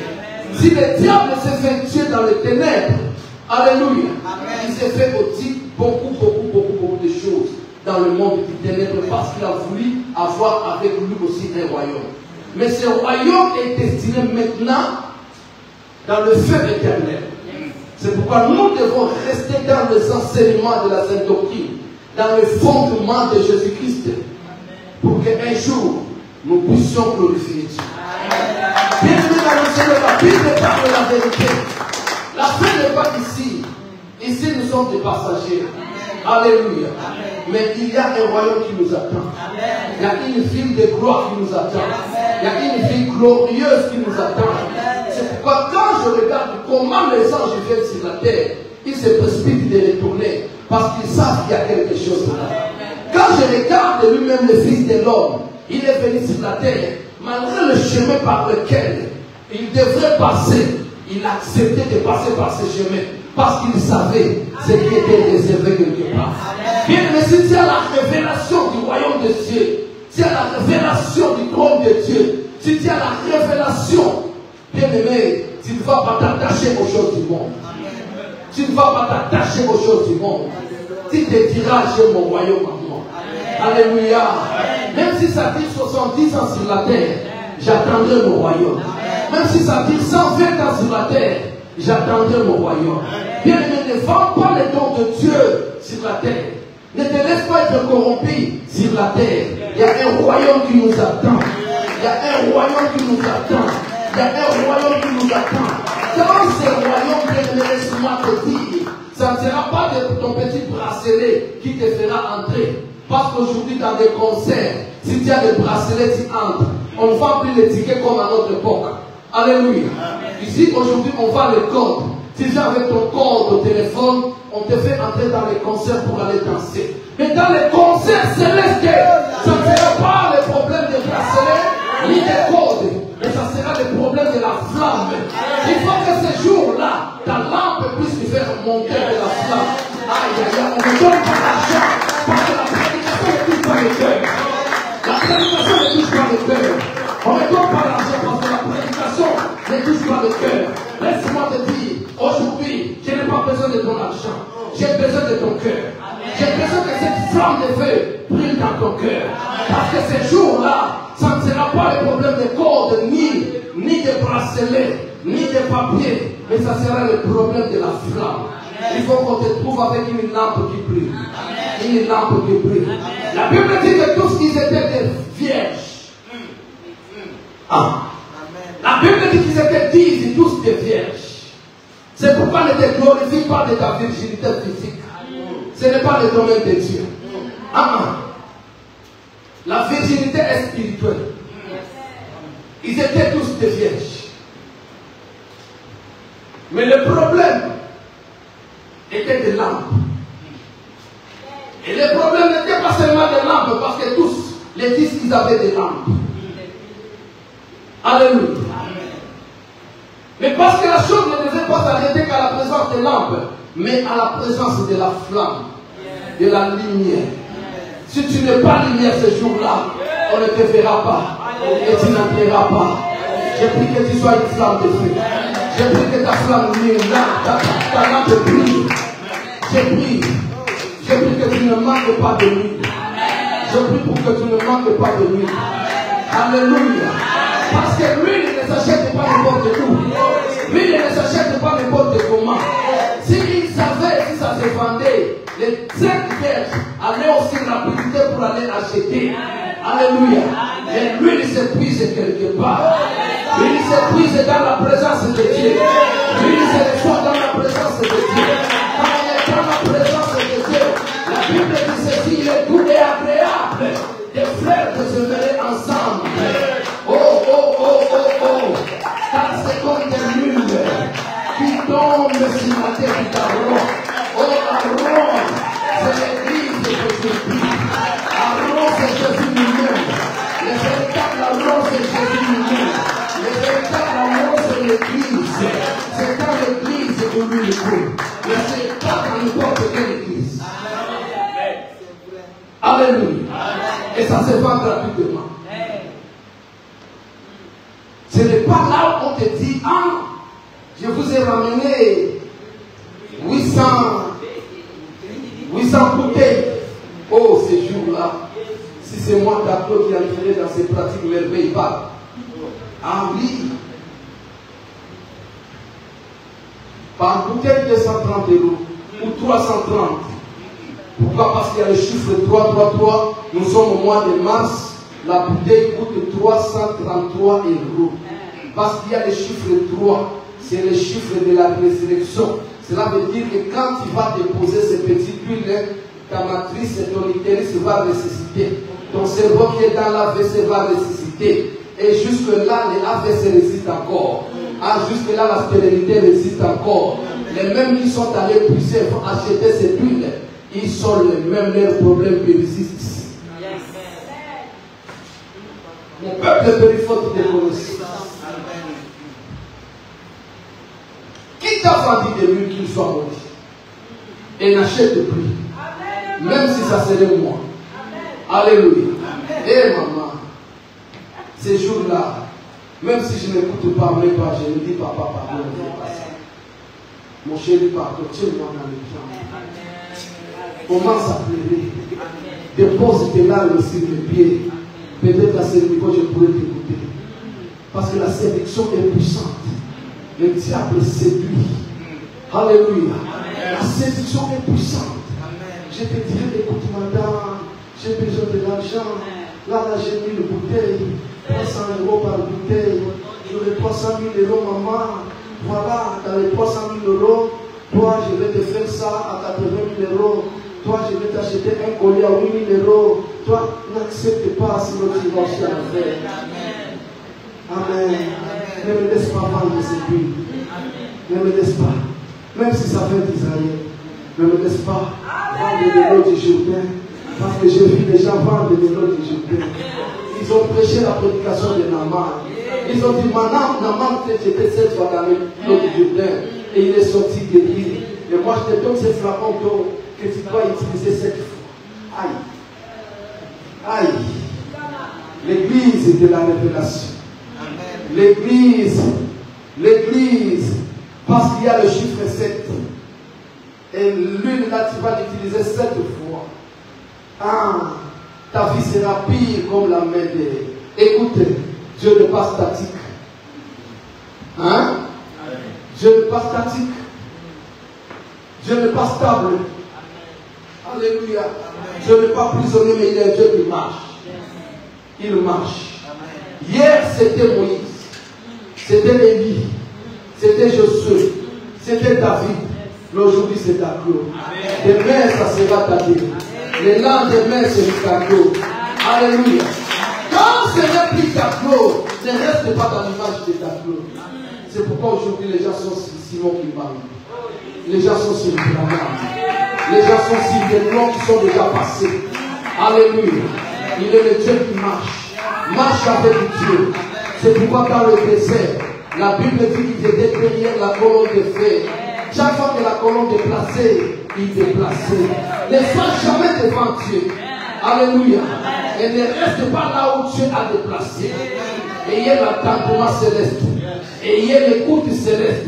Si le diable s'est fait tuer dans les ténèbres, alléluia, il s'est fait aussi beaucoup de choses dans le monde du ténèbre parce qu'il a voulu avoir avec lui aussi un royaume. Mais ce royaume est destiné maintenant dans le feu éternel. C'est pourquoi nous devons rester dans les enseignements de la Sainte Doctrine, dans le fondement de Jésus-Christ, pour qu'un jour nous puissions glorifier Dieu. Bienvenue dans le Seigneur, la Bible parle de la vérité. La fin n'est pas ici. Ici, nous sommes des passagers. Alléluia. Mais il y a un royaume qui nous attend. Il y a une ville de gloire qui nous attend. Il y a une ville glorieuse qui nous attend. C'est pourquoi quand je regarde comment les anges viennent sur la terre, ils se précipitent de retourner parce qu'ils savent qu'il y a quelque chose là. Quand je regarde lui-même le Fils de l'homme, il est venu sur la terre, malgré le chemin par lequel il devrait passer, il a accepté de passer par ce chemin parce qu'il savait ce qui était réservé quelque part. Bien, mais si tu as la révélation du royaume de Dieu, tu as la révélation du trône de Dieu, si tu as la révélation, bien aimé, tu ne vas pas t'attacher aux choses du monde. Tu ne vas pas t'attacher aux choses du monde. Tu te diras, j'ai mon royaume à moi. Alléluia. Même si ça dure 70 ans sur la terre, j'attendrai mon royaume. Même si ça dure 120 ans sur la terre, j'attendrai mon royaume. Bien aimé, ne vends pas les dons de Dieu sur la terre. Ne te laisse pas être corrompu sur la terre. Il y a un royaume qui nous attend. Il y a un royaume qui nous attend. Il y a un royaume qui nous attend. Dans ce royaume, bien aimé, laisse-moi te dire, ça ne sera pas ton petit bracelet qui te fera entrer. Parce qu'aujourd'hui, dans des concerts, si tu as des bracelets, tu entres. On ne vend plus les tickets comme à notre époque. Alléluia. Ici, aujourd'hui, on vend les codes. Si tu as avec ton code au téléphone, on te fait entrer dans les concerts pour aller danser. Mais dans les concerts célestes, ça ne sera pas le problème des bracelets, ni des codes. Mais ça sera le problème de la flamme. Il faut que ce jour-là, ta lampe puisse lui faire monter de la flamme. Aïe, aïe, aïe, on ne donne pas l'argent parce que la prédication ne touche pas le cœur. La prédication ne touche pas le cœur. On ne donne pas l'argent parce que la prédication ne touche pas le cœur. Laisse-moi te dire, aujourd'hui, je n'ai pas besoin de ton argent. J'ai besoin de ton cœur. J'ai besoin que cette flamme de feu brille dans ton cœur. Parce que ce jour-là, ça ne sera pas le problème de cordes, ni de bracelets, ni de papiers, mais ça sera le problème de la flamme. Il faut qu'on te trouve avec une lampe qui brille. Une lampe qui brille. La Bible dit que tous ils étaient des vierges. Ah. La Bible dit qu'ils étaient 10 tous des vierges. C'est pourquoi ne te glorifie pas de ta virginité physique. Ce n'est pas le domaine de Dieu. La virginité est spirituelle. Ils étaient tous des vierges. Mais le problème était des lampes. Et le problème n'était pas seulement des lampes, parce que tous, les 10, ils avaient des lampes. Alléluia. Mais parce que la chose ne devait pas s'arrêter qu'à la présence des lampes, mais à la présence de la flamme, de la lumière. Si tu n'es pas lumière ce jour-là, on ne te verra pas. Et tu n'entreras pas. J'ai pris que tu sois une flamme de feu. J'ai pris que ta flamme brille, ta lampe brille. J'ai pris que tu ne manques pas de nuit. Je prie pour que tu ne manques pas de nuit. Alléluia. Parce que l'huile ne s'achète pas n'importe où. L'huile ne s'achète pas n'importe comment. S'il savait, si ça se vendait, les 5 vierges allaient aussi rapidité pour aller acheter. Alléluia. Et l'huile s'épuise quelque part. L'huile s'épuise dans la présence de Dieu. L'huile se reçoit dans la présence de Dieu. Quand on est dans la présence de Dieu, la Bible dit ceci, il est doux et agréable. Des frères que se mêlent ensemble. Oh, oh, oh, oh, oh. Car c'est comme des lunes qui tombent sur la tête d'Aaron. Oh, Aaron, c'est l'église de Jésus-Christ. Aaron, c'est Jésus lui-même. Le véritable Aaron, c'est Jésus lui-même. Le véritable Aaron, c'est l'église. C'est dans l'église que lui le trouve. Mais c'est pas dans n'importe quelle église. Alléluia. Et ça se vend gratuitement. Ce n'est pas là où on te dit, ah, je vous ai ramené 800 bouteilles. Oh, ces jours-là, si c'est moi, Tato, qui entrerai dans ces pratiques merveilleuses, pas. Ah oui. Par bouteille de 130 € ou 330. Pourquoi? Parce qu'il y a le chiffre 333. Nous sommes au mois de mars. La bouteille coûte 333 €. Parce qu'il y a le chiffre 3. C'est le chiffre de la résurrection. Cela veut dire que quand tu vas déposer ces petites huiles ta matrice et ton utérus va ressusciter. Ton cerveau qui est dans l'AVC va ressusciter. Et jusque-là, les AVC résistent encore. Ah, jusque-là, la stérilité résiste encore. Les mêmes qui sont allés puiser pour acheter cette huile, ils sont les mêmes, leurs problèmes persistent. Mon peuple peut il faut que tu te connaisses. Qui t'a vendu de lui qu'il soit maudit? Et n'achète plus. Même si ça serait moi. Alléluia. Eh maman, ces jours-là, même si je n'écoute pas mes pas, je me dis papa, pardon, ne fais pas ça. Mon chéri, pardon, tiens-moi dans les jambes. Commence à pleurer. Dépose tes larmes sur mes pieds. Peut-être à ce niveau, je pourrais t'écouter. Parce que la séduction est puissante. Le diable séduit. Alléluia. La séduction est puissante. Je te dirais, écoute madame, j'ai besoin de l'argent. Là, j'ai mis une bouteille. 300 € par bouteille. J'aurai 300 000 € maman. Voilà, dans les 300 000 €, toi je vais te faire ça à 80 000 €. Toi je vais t'acheter un collier à 8 000 €. Toi, n'accepte pas sinon tu vas chez l'enfer. Amen. Ne me laisse pas vendre ces huiles. Ne me laisse pas. Même si ça fait d'Israël. Ne me laisse pas vendre de l'eau du Jourdain. Parce que j'ai vu les gens vendre de l'eau du Jourdain. Ils ont prêché la prédication de Naaman. Ils ont dit, maintenant, Naaman fait jeter 7 fois dans l'eau du Jourdain. Et il est sorti guéri. Et moi, je te donne ces flacons d'eau que tu dois utiliser 7 fois. Aïe. Aïe. L'église de la révélation. L'église. L'église. Parce qu'il y a le chiffre 7. Et l'huile là, tu vas l'utiliser 7 fois. Ah. Ta vie sera pire comme la main de... Écoutez, Dieu n'est pas statique. Hein? Dieu n'est pas statique. Dieu n'est pas stable. Alléluia. Dieu n'est pas prisonnier, mais il est un Dieu qui marche. Il marche. Hier, c'était Moïse. C'était Élie. C'était Josué. C'était David. Aujourd'hui, c'est ta Claude. Demain, ça sera ta vie. Le lendemain, c'est le cadeau. Alléluia. Quand ce n'est plus ta Claude, ne reste pas dans l'image de ta Claude. C'est pourquoi aujourd'hui, les gens sont sur Simon qui parle. Les gens sont sur le Branham. Les gens sont sur des noms qui sont déjà passés. Alléluia. Il est le Dieu qui marche. Marche avec Dieu. C'est pourquoi dans le désert, la Bible dit qu'il était derrière la colonne de fer. Chaque fois que la colonne est placée, il déplaçait. Ne sois jamais devant Dieu. Alléluia. Et ne reste pas là où Dieu a déplacé. Ayez l'entendement céleste. Ayez l'écoute céleste.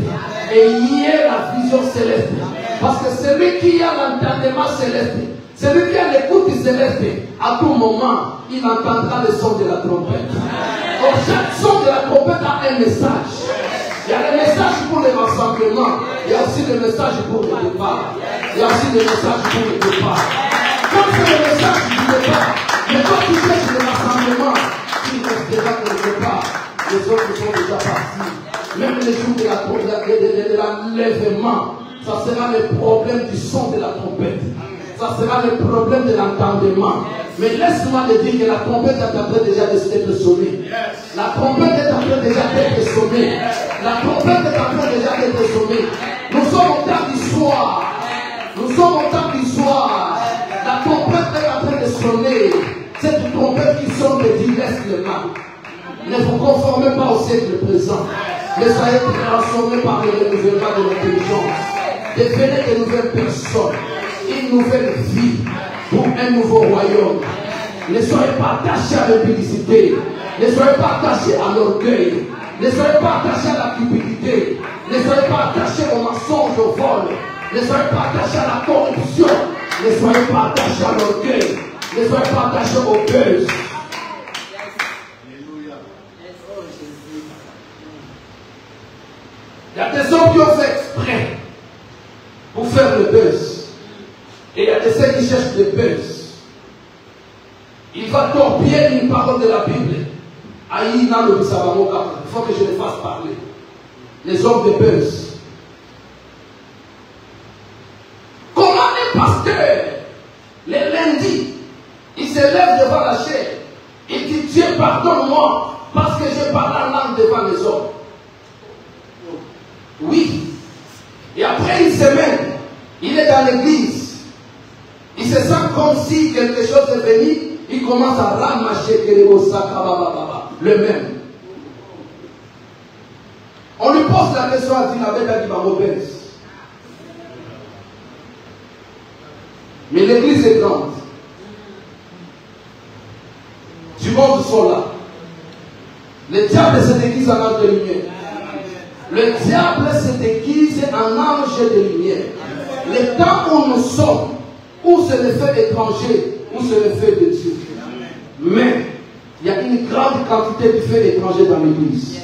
Ayez la vision céleste. Parce que celui qui a l'entendement céleste, celui qui a l'écoute céleste, à tout moment, il entendra le son de la trompette. Or, chaque son de la trompette a un message. Il y a le message pour les rassemblements. Il y a aussi le message pour le départ. Il y a aussi le message pour le départ. Comme c'est le message du départ, mais quand tu cherches le rassemblement, tu resteras quelque part. Les autres sont déjà partis. Même les jours de l'enlèvement, ça sera le problème du son de la trompette. Ça sera le problème de l'entendement. Mais laisse-moi te dire que la trompette est en train déjà d'être sonnée. La trompette est en train déjà d'être sonnée. La trompette est en train déjà d'être sonnée. Nous sommes au temps du soir. Nous sommes au temps du soir. La trompette est en train de sonner. Cette trompette qui sonne de dire laisse le mal. Ne vous conformez pas au siècle présent. Mais soyez transformés par le renouvellement de l'intelligence. Devenez de nouvelles personnes. Une nouvelle vie pour un nouveau royaume. Ne soyez pas attachés à l'impudicité. Ne soyez pas attachés à l'orgueil. Ne soyez pas attachés à la cupidité. Ne soyez pas attachés au mensonge, au vol. Ne soyez pas attachés à la corruption. Ne soyez pas attachés à l'orgueil. Ne soyez pas attachés au buzz. Il y a des hommes qui ont fait exprès pour faire le buzz. Et il y a des ceux qui cherchent des buzz. Il va torpiller une parole de la Bible. Il faut que je les fasse parler. Les hommes de buzz. Comment un pasteur Oui. Et après une semaine, il est dans l'église. Il se sent comme si quelque chose est venu. Il commence à ramasser le même. On lui pose la question à Dinabé. Mais l'église est grande. Du monde sont là. Le diable se déguise en ange de lumière. Le diable se déguise en ange de lumière. Le temps où nous sommes, où c'est le fait étranger, où c'est le fait de Dieu. Mais il y a une grande quantité de feu étranger dans l'église.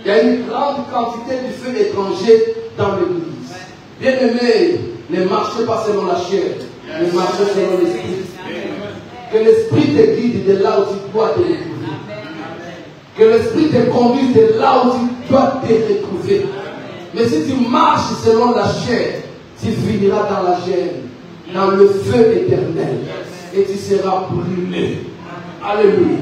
Il y a une grande quantité de feu étranger dans l'église. Bien aimé, ne marchez pas selon la chair, ne marchez selon l'esprit. Que l'esprit te guide de là où tu dois te retrouver. Que l'esprit te conduise de là où tu dois te retrouver. Mais si tu marches selon la chair, tu finiras dans la gêne, dans le feu éternel. Et tu seras brûlé. Alléluia.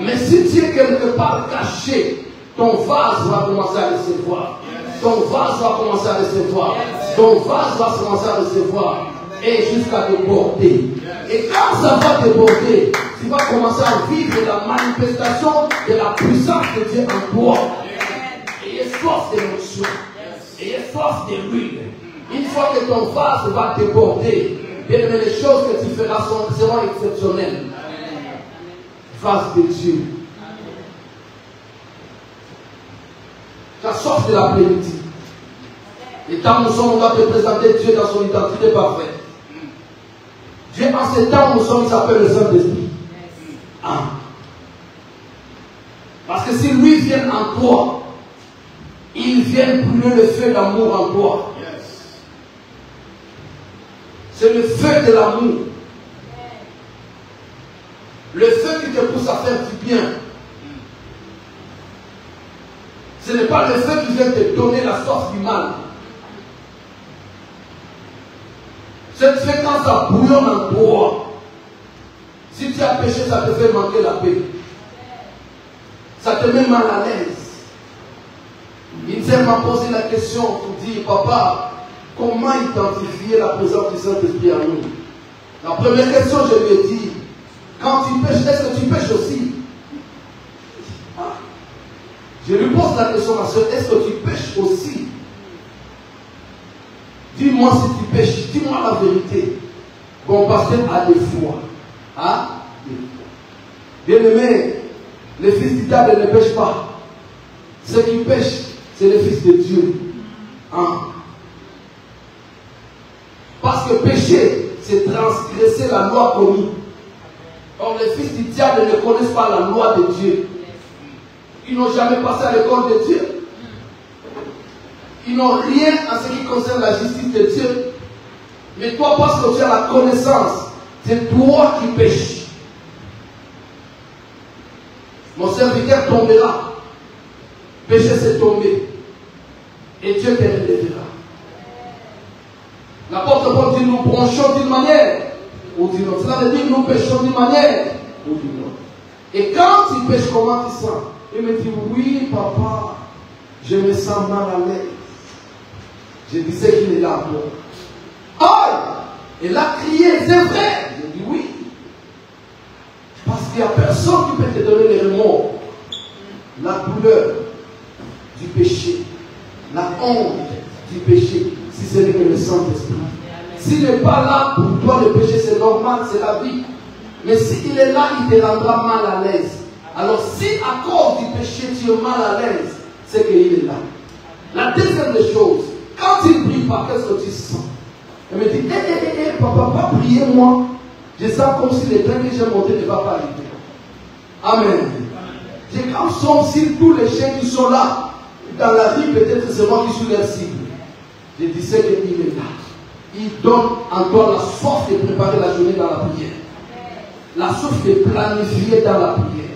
Mais si tu es quelque part caché, ton vase va commencer à recevoir. Ton vase va commencer à recevoir. Ton vase va commencer à recevoir. Et jusqu'à déborder. Et quand ça va déborder, tu vas commencer à vivre la manifestation de la puissance de Dieu en toi. Ayez force d'émotion. Ayez force de l'huile. Une fois que ton vase va déborder, bien aimé, les choses que tu feras seront exceptionnelles. Vase de Dieu. La soif de la plénitude. Et quand nous sommes, on doit te présenter Dieu dans son identité parfaite. Dieu, en ce temps où nous sommes, il s'appelle le Saint-Esprit. Parce que si lui vient en toi, il vient brûler le feu d'amour en toi. C'est le feu de l'amour. Le feu qui te pousse à faire du bien. Ce n'est pas le feu qui vient te donner la soif du mal. Cette feu, quand ça bouillonne en toi, si tu as péché, ça te fait manquer la paix. Ça te met mal à l'aise. Il m'a posé la question pour dire, papa, comment identifier la présence du Saint-Esprit en nous? La première question, je lui ai dit, quand tu pêches, est-ce que tu pêches aussi? Je lui pose la question, ma soeur, est-ce que tu pêches aussi? Dis-moi si tu pêches, dis-moi la vérité. Bon, pasteur a des fois. Bien aimé, les fils du diable ne pêchent pas. Ceux qui pêchent, c'est les fils de Dieu. Parce que pécher, c'est transgresser la loi connue. Or, les fils du diable ne connaissent pas la loi de Dieu. Ils n'ont jamais passé à l'école de Dieu. Ils n'ont rien en ce qui concerne la justice de Dieu. Mais toi, parce que tu as la connaissance, c'est toi qui pêches. Mon serviteur tombera. Péché, c'est tomber. Et Dieu te relèvera. L'apôtre Paul dit, nous bronchons d'une manière ou d'une autre. Cela veut dire, nous péchons d'une manière ou d'une autre. Et quand tu pêches, comment tu sens? Il me dit, oui, papa, je me sens mal à l'aise. Je disais qu'il est là pour. Oh! Il a crié, c'est vrai. Je dis oui. Parce qu'il n'y a personne qui peut te donner les remords, la douleur du péché, la honte du péché, si ce n'est que le Saint-Esprit. S'il n'est pas là pour toi, le péché, c'est normal, c'est la vie. Mais s'il est là, il te rendra mal à l'aise. Alors si à cause du péché, tu es mal à l'aise, c'est qu'il est là. La deuxième des choses, quand il prie pas, qu'est-ce que tu sens? Elle me dit, papa, pas prier moi. Je sens comme si le train que j'ai monté ne va pas arriver. Amen. J'ai comme son si tous les chiens qui sont là, dans la vie, peut-être c'est moi qui suis leur cible. Je disais qu'il est là. Il donne encore la soif de préparer la journée dans la prière. La soif de planifier dans la prière.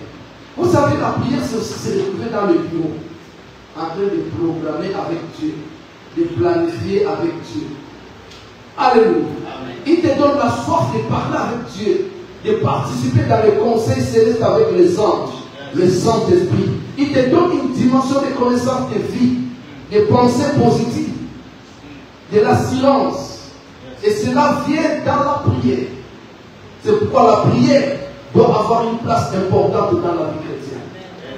Vous savez, la prière, c'est aussi se retrouver dans le bureau, en train de programmer avec Dieu, de planifier avec Dieu. Alléluia. Il te donne la soif de parler avec Dieu, de participer dans les conseils célestes avec les anges, le Saint-Esprit. Il te donne une dimension de connaissance de vie. des pensées positives, de l'assurance. Et cela vient dans la prière. C'est pourquoi la prière doit avoir une place importante dans la vie chrétienne.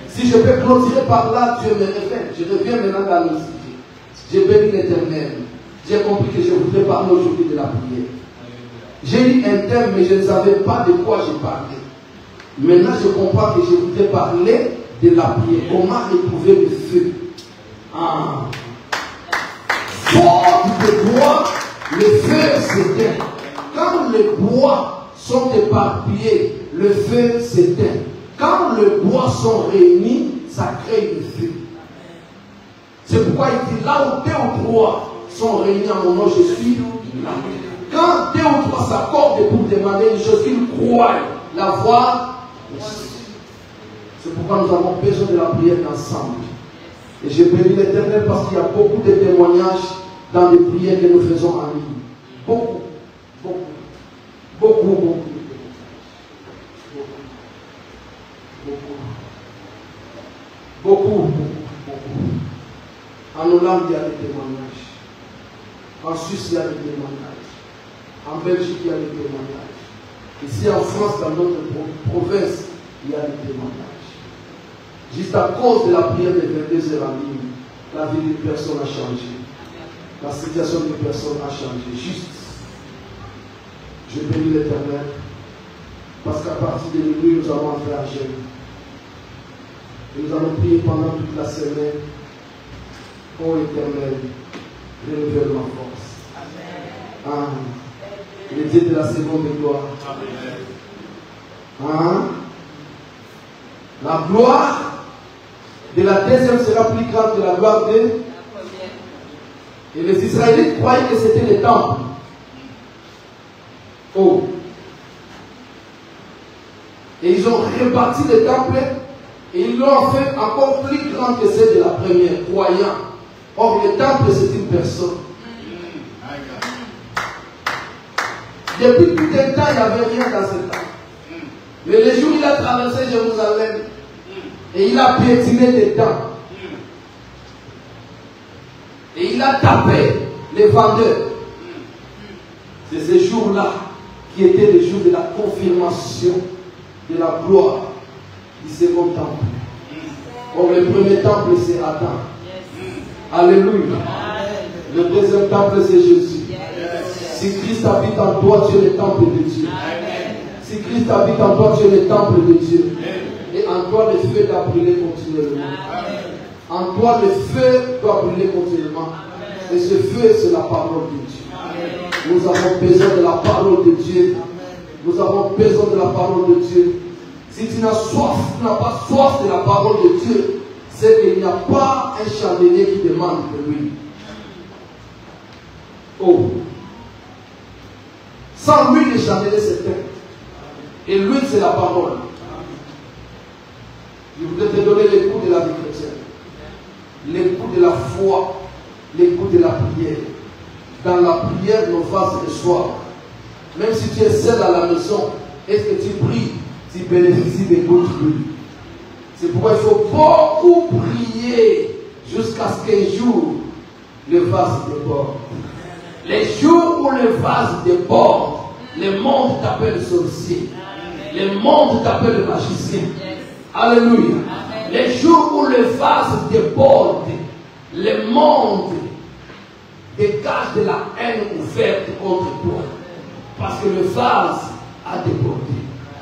Si je peux clôturer par là, Dieu me révèle. Je reviens maintenant dans le sujet. J'ai béni l'Éternel. J'ai compris que je voudrais parler aujourd'hui de la prière. J'ai eu un thème, mais je ne savais pas de quoi je parlais. Maintenant, je comprends que je voudrais parler de la prière. Comment éprouver le feu. Faute de bois, le feu s'éteint. Quand les bois sont éparpillés, le feu s'éteint. Quand les bois sont réunis, ça crée le feu. C'est pourquoi il dit là où 2 ou 3 sont réunis à mon nom, je suis là. Quand 2 ou 3 s'accordent pour demander une chose qu'ils croient l'avoir, c'est pourquoi nous avons besoin de la prière ensemble. Et je bénis l'Éternel parce qu'il y a beaucoup de témoignages dans les prières que nous faisons en ligne. Beaucoup, beaucoup, beaucoup, beaucoup. Beaucoup. En Hollande, il y a des témoignages. En Suisse, il y a des témoignages. En Belgique, il y a des témoignages. Ici en France, dans notre province, il y a des témoignages. Juste à cause de la prière de 22 heures en ligne, la vie d'une personne a changé. La situation d'une personne a changé. Juste. Je bénis l'Éternel. Parce qu'à partir de minuit, nous allons entrer à jeûne. Et nous allons prier pendant toute la semaine. Ô Éternel, renouvelle ma force. Amen. Le Dieu de la seconde gloire. Amen. La gloire de la deuxième sera plus grande que la gloire de la première. Et les Israélites croyaient que c'était le temple. Oh. Et ils ont rebâti le temple et ils l'ont fait encore plus grand que celle de la première, croyant. Or, le temple, c'est une personne. Depuis tout un temps, il n'y avait rien dans ce temple. Mais le jour où il a traversé Jérusalem, et il a piétiné dedans, et il a tapé les vendeurs. C'est ce jour-là qui était le jour de la confirmation de la gloire du second temple. Or, le premier temple, c'est Adam. Alléluia. Le deuxième temple, c'est Jésus. Si Christ habite en toi, tu es le temple de Dieu. Si Christ habite en toi, tu es le temple de Dieu. Et en toi, le feu doit brûler continuellement. En toi, le feu doit brûler continuellement. Et ce feu, c'est la parole de Dieu. Nous avons besoin de la parole de Dieu. Nous avons besoin de la parole de Dieu. Si tu n'as soif, tu n'as pas soif de la parole de Dieu, c'est qu'il n'y a pas un chandelier qui demande de lui. Oh. Sans lui, le chandelier s'éteint. Et l'huile, c'est la parole. Je voudrais te donner les coups de la vie chrétienne. Les coups de la foi. Les coups de la prière. Dans la prière, nos vases reçoivent. Même si tu es seul à la maison, est-ce que tu pries, tu bénéficies des gouttes d'huile. C'est pourquoi il faut beaucoup prier jusqu'à ce qu'un jour, le vase déborde. Les jours où le vase déborde, le monde t'appelle sorcier. Le monde t'appelle le magicien. Alléluia. Les jours où le vase déborde, le monde dégage de la haine ouverte contre toi. Parce que le vase a débordé.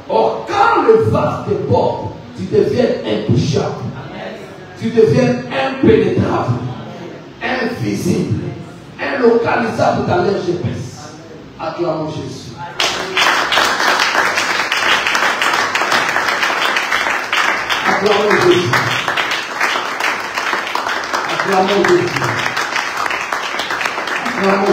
Or, quand le vase déborde, tu deviens intouchable. Tu deviens impénétrable. Invisible. Inlocalisable dans l'air GPS. Acclamons Jésus. Acclamons Jésus. Acclamons Jésus. Acclamons